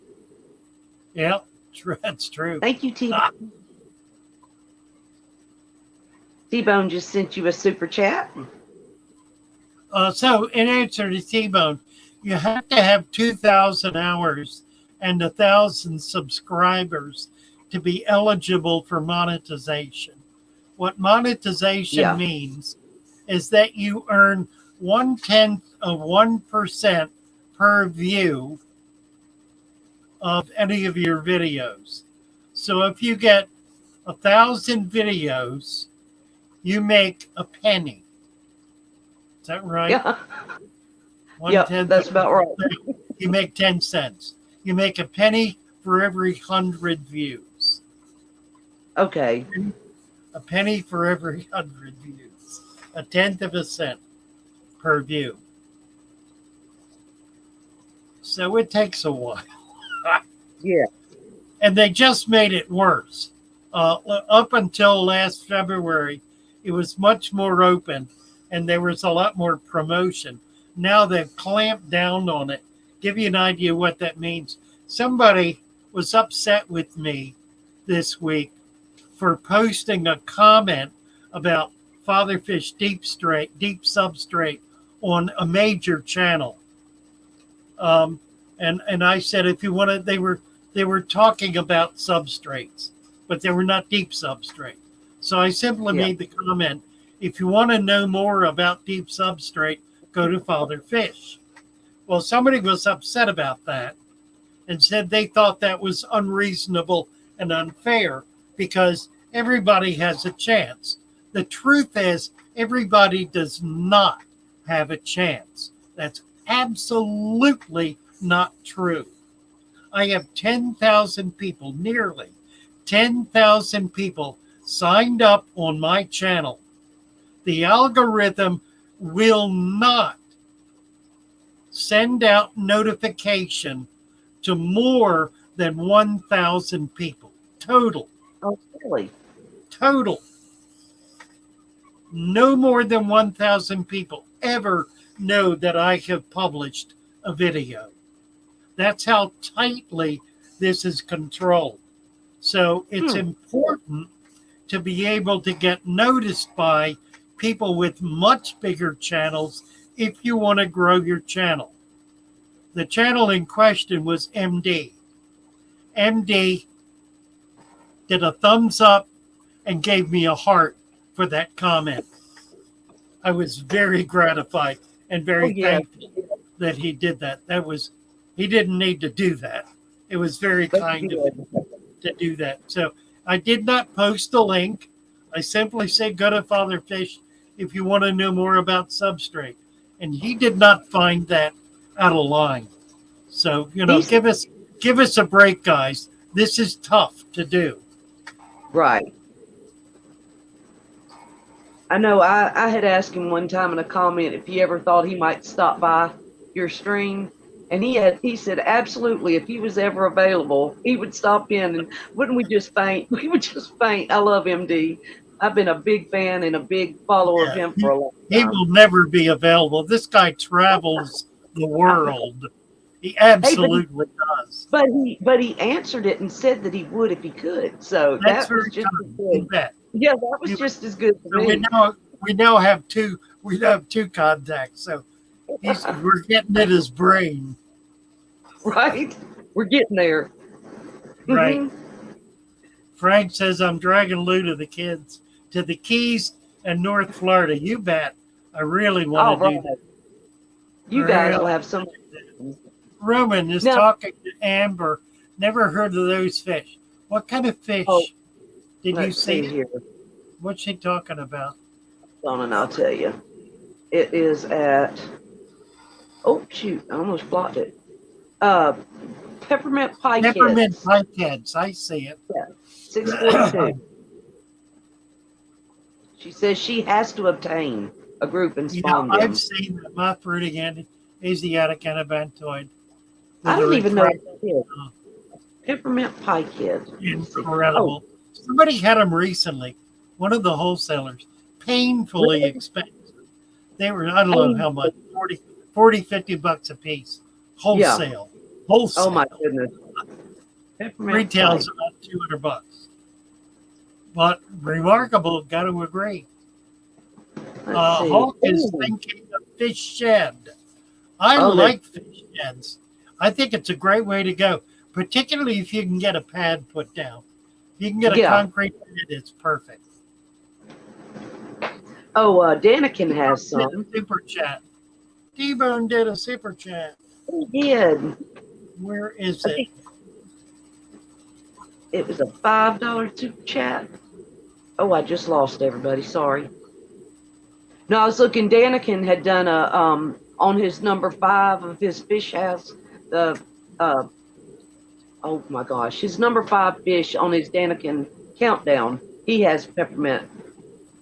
Yeah, that's true. Thank you, T-Bone. T-Bone just sent you a super chat. So in answer to T-Bone, you have to have 2,000 hours and 1,000 subscribers to be eligible for monetization. What monetization means is that you earn 1/10 of 1% per view of any of your videos. So if you get 1,000 videos, you make a penny. Is that right? Yeah. 1/10 Yeah, that's about right. You make 10 cents. You make a penny for every 100 views. Okay. A penny for every 100 views. 1/10 of a cent per view. So it takes a while. Yeah. And they just made it worse. Up until last February, it was much more open and there was a lot more promotion. Now they've clamped down on it. Give you an idea what that means. Somebody was upset with me this week for posting a comment about fatherfish deep substrate on a major channel. And I said, if you want to, they were talking about substrates, but they were not deep substrate. So I simply made the comment, if you want to know more about deep substrate, go to fatherfish. Well, somebody was upset about that and said they thought that was unreasonable and unfair because everybody has a chance. The truth is, everybody does not have a chance. That's absolutely not true. I have 10,000 people, nearly 10,000 people signed up on my channel. The algorithm will not send out notification to more than 1,000 people. Total. Oh, really? Total. No more than 1,000 people ever know that I have published a video. That's how tightly this is controlled. So it's important to be able to get noticed by people with much bigger channels if you want to grow your channel. The channel in question was MD. MD did a thumbs up and gave me a heart for that comment. I was very gratified and very thankful that he did that. He didn't need to do that. It was very kind of him to do that. So I did not post a link. I simply said, go to fatherfish if you want to know more about substrate. And he did not find that out of line. So, give us a break, guys. This is tough to do. Right. I know I had asked him one time in a comment if he ever thought he might stop by your stream. And he said, absolutely, if he was ever available, he would stop in and wouldn't we just faint? We would just faint. I love MD. I've been a big fan and a big follower of him for a long time. He will never be available. This guy travels the world. He absolutely does. But he answered it and said that he would if he could. So That's that was just as good. Bet. Yeah, that was just as good for me. We now have two contacts. So we're getting at his brain. Right? We're getting there. Right. Mm-hmm. Frank says, I'm dragging Lou to the Keys and North Florida. You bet. I really want to do that. You guys will have some. Roman is talking to Amber. Never heard of those fish. What kind of fish did you see? Here. What's she talking about? Hold on, and I'll tell you. It is at. Oh shoot! I almost blocked it. Peppermint pike Peppermint heads. pike heads. I see it. 642. She says she has to obtain a group and Yeah, spawn them. I've seen that. My fruiting and Asiatic anabantoid. I don't even know what that is. Uh, Peppermint pike head. Incredible. Somebody had them recently. One of the wholesalers. Painfully Really? expensive. They were, I don't know how much, 40, 50 bucks a piece. Wholesale. Wholesale. Oh my goodness. Peppermint Retails pike. about 200 bucks. But remarkable, got to agree. Let's see. Hulk is Ooh. thinking of fish shed. I Oh, they're- like fish sheds. I think it's a great way to go, particularly if you can get a pad put down. If you can get a Yeah. concrete pad, it's perfect. Oh, Danikin has Did a some. super chat. T-Bone did a super chat. He did. Where is I it? think it was a $5 super chat. Oh, I just lost everybody. Sorry. No, I was looking. Danikin had done a on his number 5 of his fish house. The oh my gosh, his number 5 fish on his Danikin countdown. He has peppermint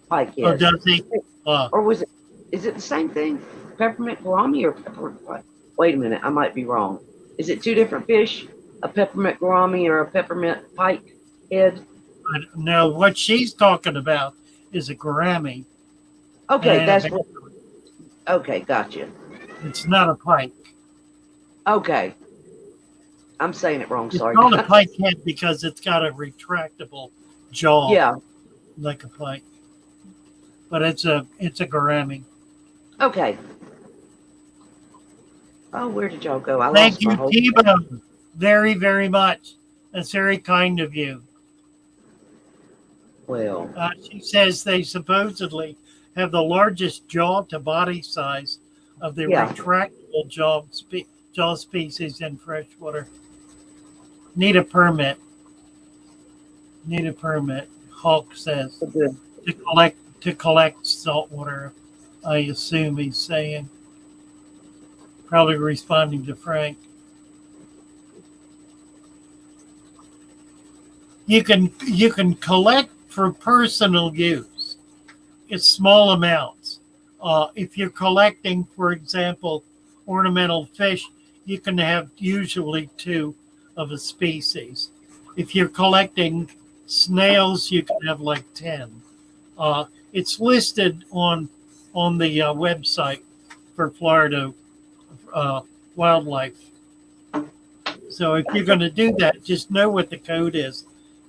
pike Oh, head. does he? Or was it? Is it the same thing? Peppermint gourami or peppermint pike? Wait a minute, I might be wrong. Is it 2 different fish? A peppermint gourami or a peppermint pike head? No, what she's talking about is a gourami. Okay, and that's what. Okay, gotcha. It's not a pike. Okay, I'm saying it wrong. It's Sorry. called a pike head because it's got a retractable jaw. Yeah. Like a pike. But it's a gourami. Okay. Oh, where did y'all go? I Thank lost my you, whole. T-Bone, very, very much. That's very kind of you. Well, She says they supposedly have the largest jaw to body size of the Yeah. retractable jaw species in freshwater. Need a permit. Need a permit. Hulk says good. to collect saltwater. I assume he's saying. Probably responding to Frank. You can collect for personal use. It's small amounts. If you're collecting, for example, ornamental fish, you can have usually 2 of a species. If you're collecting snails, you can have like 10. It's listed on the website for Florida wildlife. So if you're going to do that, just know what the code is,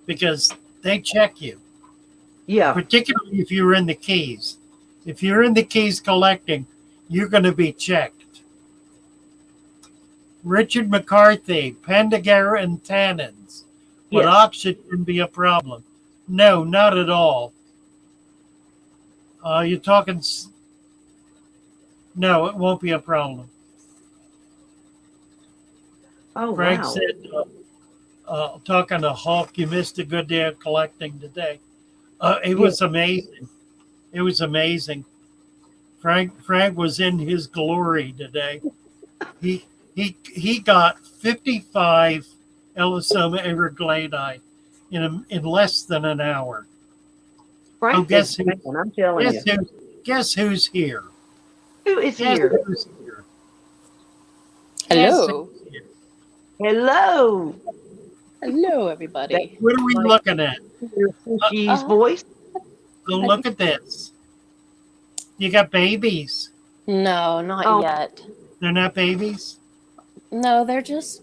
because they check you. Yeah. Particularly if you're in the Keys. If you're in the Keys collecting, you're going to be checked. Richard McCarthy, Pendagar and tannins. But Yes. oxygen can be a problem. No, not at all. You're talking. No, it won't be a problem. Oh, Frank wow. said, talking to Hulk, you missed a good day of collecting today. It was amazing. It was amazing. Frank was in his glory today. He got 55 Elisoma evergladi in less than an hour. Frank guess is who- man, I'm telling you. Guess who's here? Who is Guess here? who's here? Hello. Guess who's here? Hello. Hello, everybody. What are we looking at? Fishy's voice. Go look at this. You got babies. No, not Oh. yet. They're not babies. No, they're just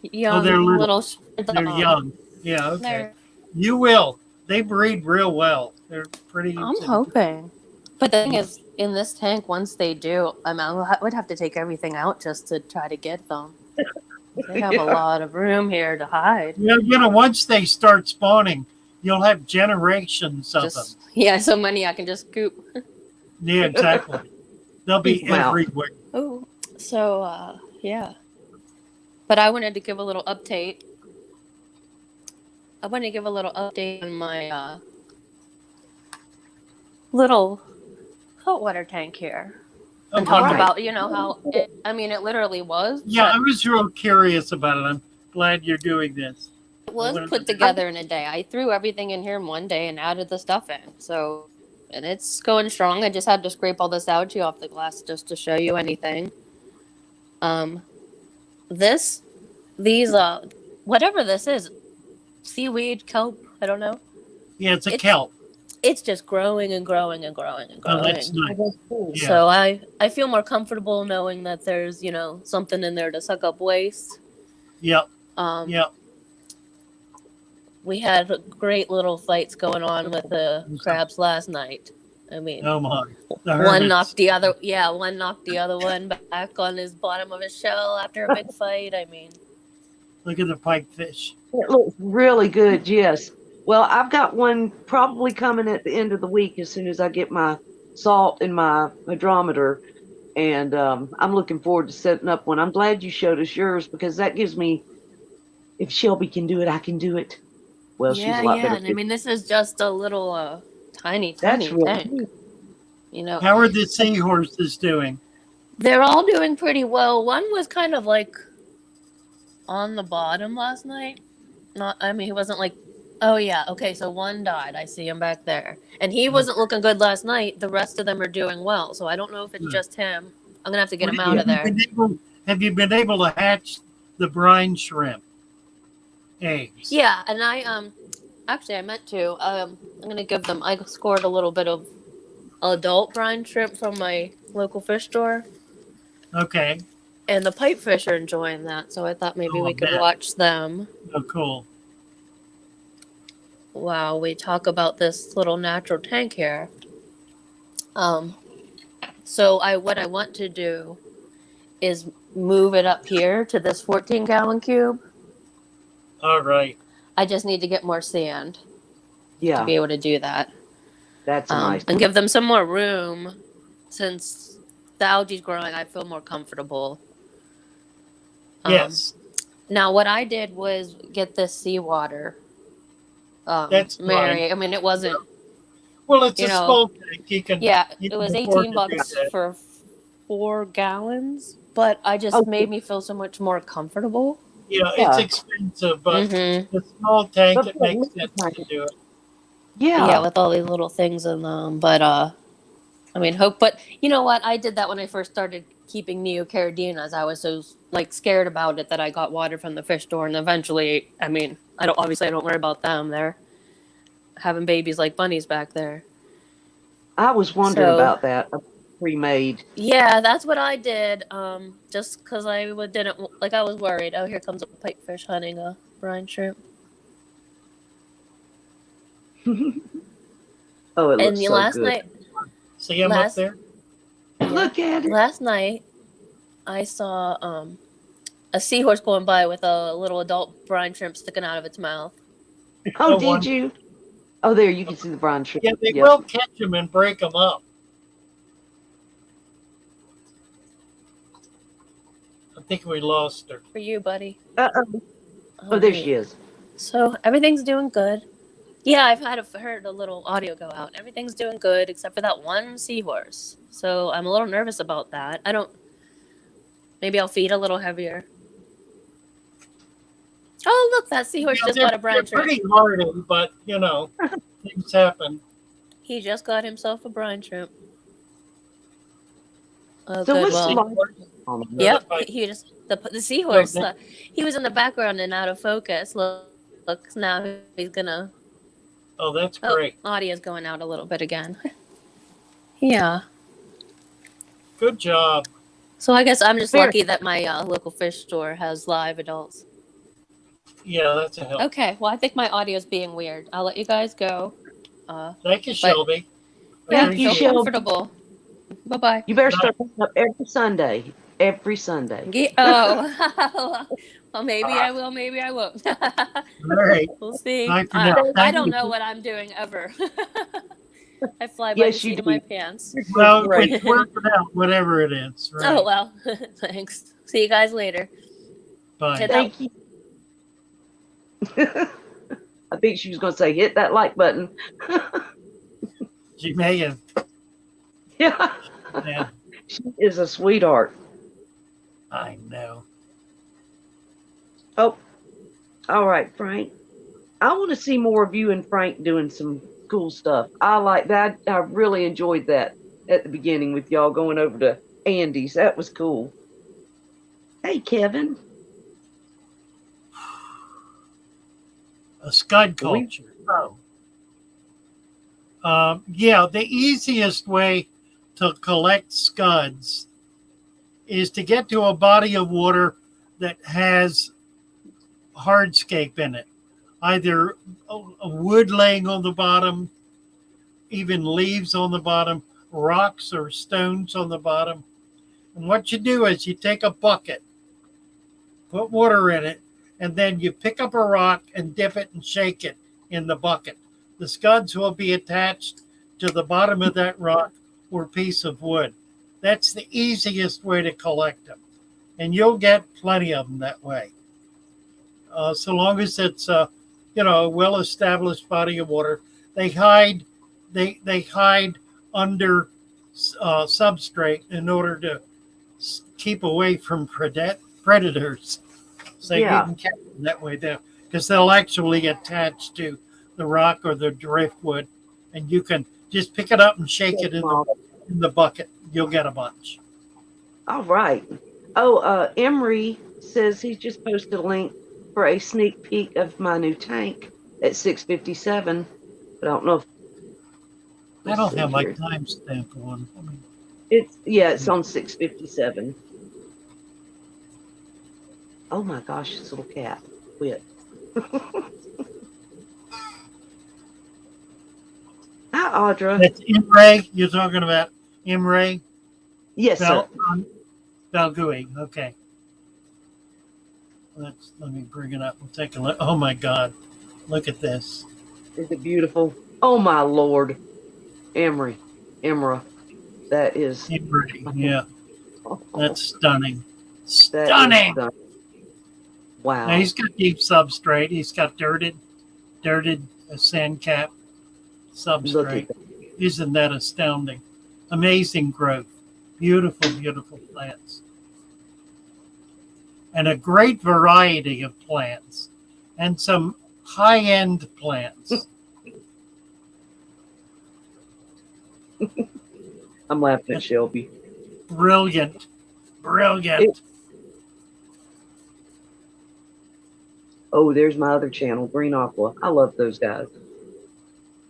young, they're little. little. They're young. Yeah, okay. They're, You will. They breed real well. They're pretty. I'm hoping. But the thing is, in this tank, once they do, I would have to take everything out just to try to get them. They have a lot of room here to hide. Once they start spawning, you'll have generations of them. Yeah, so many I can just coop. Yeah, exactly. They'll be Wow. everywhere. Oh, so yeah. But I wanted to give a little update. I wanted to give a little update on my little saltwater tank here and Okay. talked Right. about, how it literally was. Yeah, I was real curious about it. I'm glad you're doing this. It was wanted put to- together in a day. I threw everything in here in one day and added the stuff in. So, and it's going strong. I just had to scrape all this algae off the glass just to show you anything. These whatever this is, seaweed, kelp, I don't know. Yeah, it's a It's- kelp. It's just growing and growing and growing and growing. Oh, that's nice. Yeah. So I feel more comfortable knowing that there's, something in there to suck up waste. Yep. Um, Yep. We had great little fights going on with the crabs last night. I mean, Oh my. The one hermits. knocked the other one back on his bottom of his shell after a big fight. I mean, Look at the pipefish. It looks really good, yes. Well, I've got one probably coming at the end of the week as soon as I get my salt in my hydrometer. And I'm looking forward to setting up one. I'm glad you showed us yours because that gives me, if Shelby can do it, I can do it. Well, she's a lot better. And I mean, this is just a little tiny That's really tank. neat. How are the seahorses doing? They're all doing pretty well. One was kind of like on the bottom last night. He wasn't like, oh yeah, okay, so one died. I see him back there. And he wasn't looking good last night. The rest of them are doing well. So I don't know if it's just him. I'm going to have to get him out of there. Have you been able to hatch the brine shrimp eggs? Yeah, and I meant to. I'm going to give them, I scored a little bit of adult brine shrimp from my local fish store. Okay. And the pipefish are enjoying that, so I thought maybe Oh, I we could bet. watch them Oh, cool. while we talk about this little natural tank here. So what I want to do is move it up here to this 14-gallon cube. All right. I just need to get more sand to Yeah, be able to do that. that's a nice And give them some more room. Since the algae's growing, I feel more comfortable. Yes. Now, what I did was get this seawater. That's Mary. fine. I mean, it wasn't. Well, it's You a know, small tank. You can. Yeah, you it can was afford 18 to do bucks that. for 4 gallons, but I just Okay. made me feel so much more comfortable. Yeah, Yeah. it's expensive, but Mhm. the small tank, But it for makes little sense to tank- do it. Yeah, with all these little things in them. But but you know what? I did that when I first started keeping neocardinas. I was so scared about it that I got water from the fish store, and eventually, I don't worry about them. They're having babies like bunnies back there. I was wondering So- about that. A pre-made. Yeah, that's what I did. Just because I was worried. Oh, here comes a pipefish hunting a brine shrimp. Oh, it And looks so last good. night, See him up Last- there? Look at it. last night, I saw a seahorse going by with a little adult brine shrimp sticking out of its mouth. Oh, Oh, did one- you? Oh, there you can see the brine shrimp. Yeah, they Yep. will catch them and break them up. I think we lost her. For you, buddy. Uh-oh. Oh, there she is. So everything's doing good. Yeah, I've heard a little audio go out. Everything's doing good except for that one seahorse. So I'm a little nervous about that. Maybe I'll feed a little heavier. Oh, look, that seahorse Yeah, just got a brine they're shrimp. pretty hardy, but things happen. He just got himself a brine shrimp. Oh, So good. what's Well, the yep. Another He just the seahorse. Okay. He was in the background and out of focus. Look, now he's gonna. Oh, that's Oh, great. audio's going out a little bit again. Yeah. Good job. So I guess I'm just Very- lucky that my local fish store has live adults. Yeah, that's a help. Okay. Well, I think my audio's being weird. I'll let you guys go. Thank you, Shelby. Yeah, Thank you, feel Shelby. comfortable. Bye bye. You better start picking up every Sunday. Every Sunday. Oh, well, maybe I will. Maybe I won't. All right. We'll see. Bye for now. I Thank don't you. know what I'm doing ever. I fly by Yes, the seat you of my do. pants. Well, Right. it's working out, whatever it is. Right. Oh well. Thanks. See you guys later. Bye. Hit Thank you. I think she was going to say, hit that like button. She may have. Yeah. Yeah, She is a sweetheart. I know. Oh, all right, Frank. I want to see more of you and Frank doing some cool stuff. I like that. I really enjoyed that at the beginning with y'all going over to Andy's. That was cool. Hey, Kevin. A scud We culture. Oh. Yeah, the easiest way to collect scuds is to get to a body of water that has hardscape in it, either a wood laying on the bottom, even leaves on the bottom, rocks or stones on the bottom. And what you do is you take a bucket, put water in it, and then you pick up a rock and dip it and shake it in the bucket. The scuds will be attached to the bottom of that rock or piece of wood. That's the easiest way to collect them. And you'll get plenty of them that way. So long as it's a well-established body of water. They hide under substrate in order to keep away from predators. So you yeah. can catch them that way there because they'll actually attach to the rock or the driftwood, and you can just pick it up and shake it in the bucket. You'll get a bunch. All right. Oh, Emery says he's just posted a link for a sneak peek of my new tank at 6:57. But I don't know if I don't have my timestamp on. I mean, it's on 6:57. Oh my gosh, this little cat quit. Hi, Audra. that's Imre. You're talking about Imre Yes, sir. Balgui. Okay. Let me bring it up. We'll take a look. Oh my God. Look at this. Is it beautiful? Oh my Lord. Emery. Emra. That is Imre. Yeah. That's stunning. that Stunning. is stunning. Wow. Now he's got deep substrate. He's got dirted sand cap Look substrate. at that. Isn't that astounding? Amazing growth. Beautiful, beautiful plants. And a great variety of plants and some high-end plants. I'm laughing at Shelby. Brilliant. Brilliant. Oh, there's my other channel, Green Aqua. I love those guys.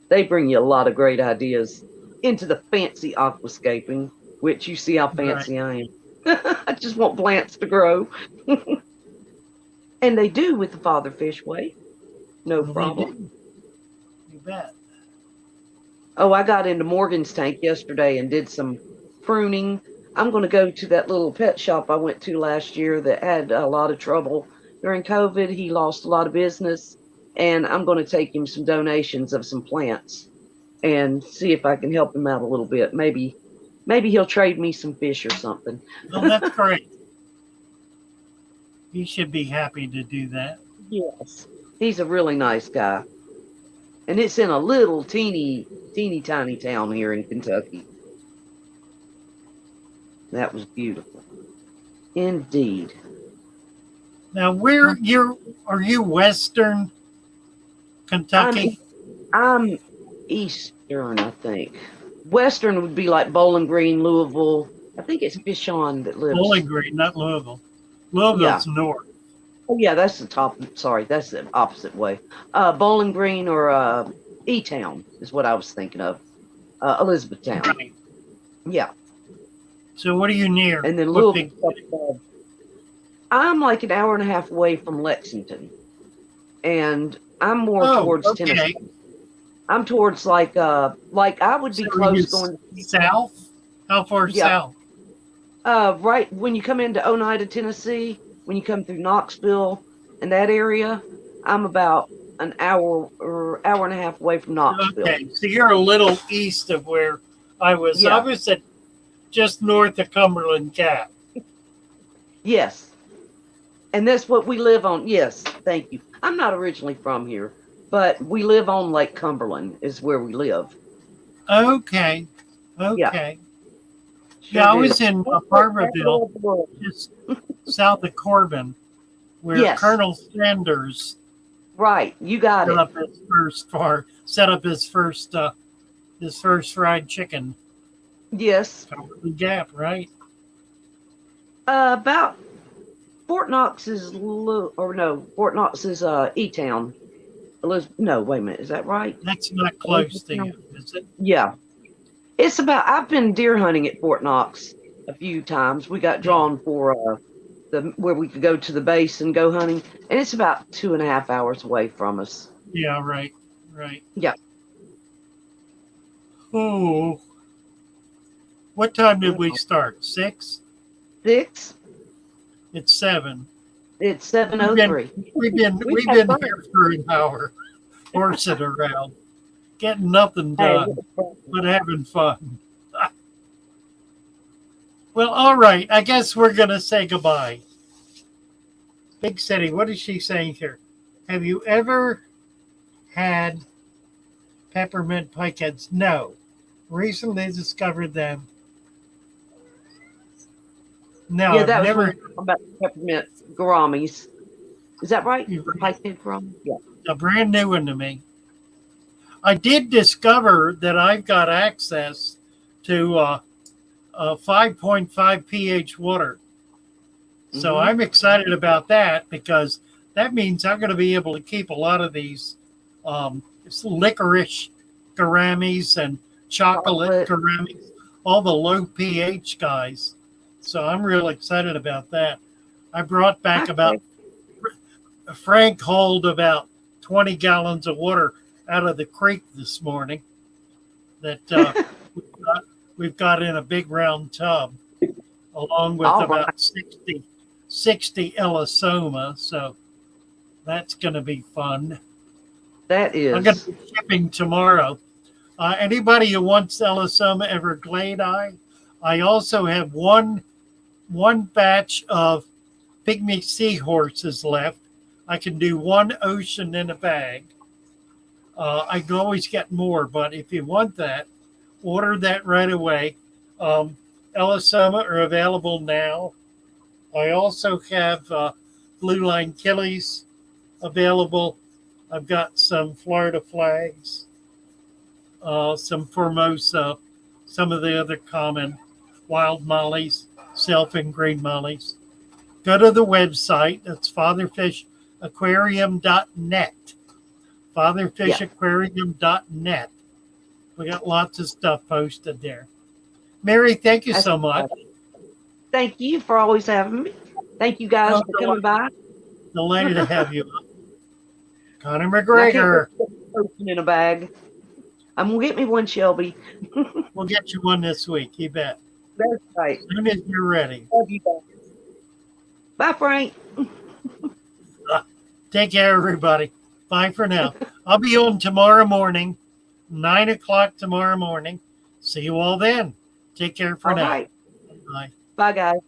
They bring you a lot of great ideas into the fancy aquascaping, which you see how fancy I am. I just want plants to grow. And they do with the Father Fish way. No Well, they problem. do. You bet. Oh, I got into Morgan's tank yesterday and did some pruning. I'm going to go to that little pet shop I went to last year that had a lot of trouble during COVID. He lost a lot of business, and I'm going to take him some donations of some plants and see if I can help him out a little bit. Maybe he'll trade me some fish or something. Well, that's great. You should be happy to do that. Yes. He's a really nice guy. And it's in a little teeny tiny town here in Kentucky. That was beautiful. Indeed. Now, are you Western Kentucky? I'm Eastern, I think. Western would be like Bowling Green, Louisville. I think it's Fishon that lives. Bowling Green, not Louisville. Louisville's north. Oh yeah, that's the top. Sorry, that's the opposite way. Bowling Green or E-Town is what I was thinking of. Elizabethtown. Right. Yeah. So what are you near? And then What Louisville. I'm like an hour and a half away from Lexington, and I'm more towards Tennessee. I'm towards like I would be close going south. How far south? Right when you come into Oneida, Tennessee, when you come through Knoxville and that area, I'm about an hour or hour and a half away from Knoxville. Okay, so you're a little east of where I was. Yeah. I was at just north of Cumberland Gap. Yes. And that's what we live on. Yes, thank you. I'm not originally from here, but we live on Lake Cumberland is where we live. Okay. Yeah. Okay. Sure Yeah, I do. was in Farmerville, just south of Corbin, where Yes. Colonel Sanders Right. You got set it. up his first far, set up his first fried chicken. Yes. Cumberland Gap, right? About Fort Knox is Fort Knox is E-Town. No, wait a minute. Is that right? That's not close to you, is it? Yeah. It's about, I've been deer hunting at Fort Knox a few times. We got drawn for where we could go to the base and go hunting, and it's about 2.5 hours away from us. Yeah, right, right. Yeah. Oh, what time did we start? 6? 6. It's 7. It's 7:03. We've been fun. here for an hour, horsing around, getting nothing Hey, done, but having fun. Well, all right. I guess we're gonna say goodbye. Big City, what is she saying here? Have you ever had peppermint pikeheads? No. Recently discovered them. No, yeah, that I've was never. when we were talking about the peppermint gouramis. Is that right? You're right. Pikehead gourami? Yeah. A brand new one to me. I did discover that I've got access to 5.5 pH water. So Mhm. I'm excited about that because that means I'm going to be able to keep a lot of these licorice gouramis and chocolate gouramis, all the low pH guys. So I'm real excited about that. I brought back Frank hauled about 20 gallons of water out of the creek this morning that we've got in a big round tub, along with about 60 Elisoma. So that's going to be fun. That is. I'm going to be shipping tomorrow. Anybody who wants Elisoma Everglade eye, I also have one batch of pygmy seahorses left. I can do one ocean in a bag. I can always get more, but if you want that, order that right away. Elisoma are available now. I also have blue line killies available. I've got some Florida flags, some Formosa, some of the other common wild mollies, self and green mollies. Go to the website. That's fatherfishaquarium.net. Fatherfishaquarium.net. We got lots of stuff posted there. Mary, thank you so much. Thank you for always having me. Thank you guys for coming by. Delighted to have you. Conor McGregor. In a bag. I'm gonna get me one, Shelby. We'll get you one this week. You bet. That's right. As soon as you're ready. Love you guys. Bye, Frank. Take care, everybody. Bye for now. I'll be on tomorrow morning, 9 o'clock tomorrow morning. See you all then. Take care for now. Right. Bye. Bye, guys.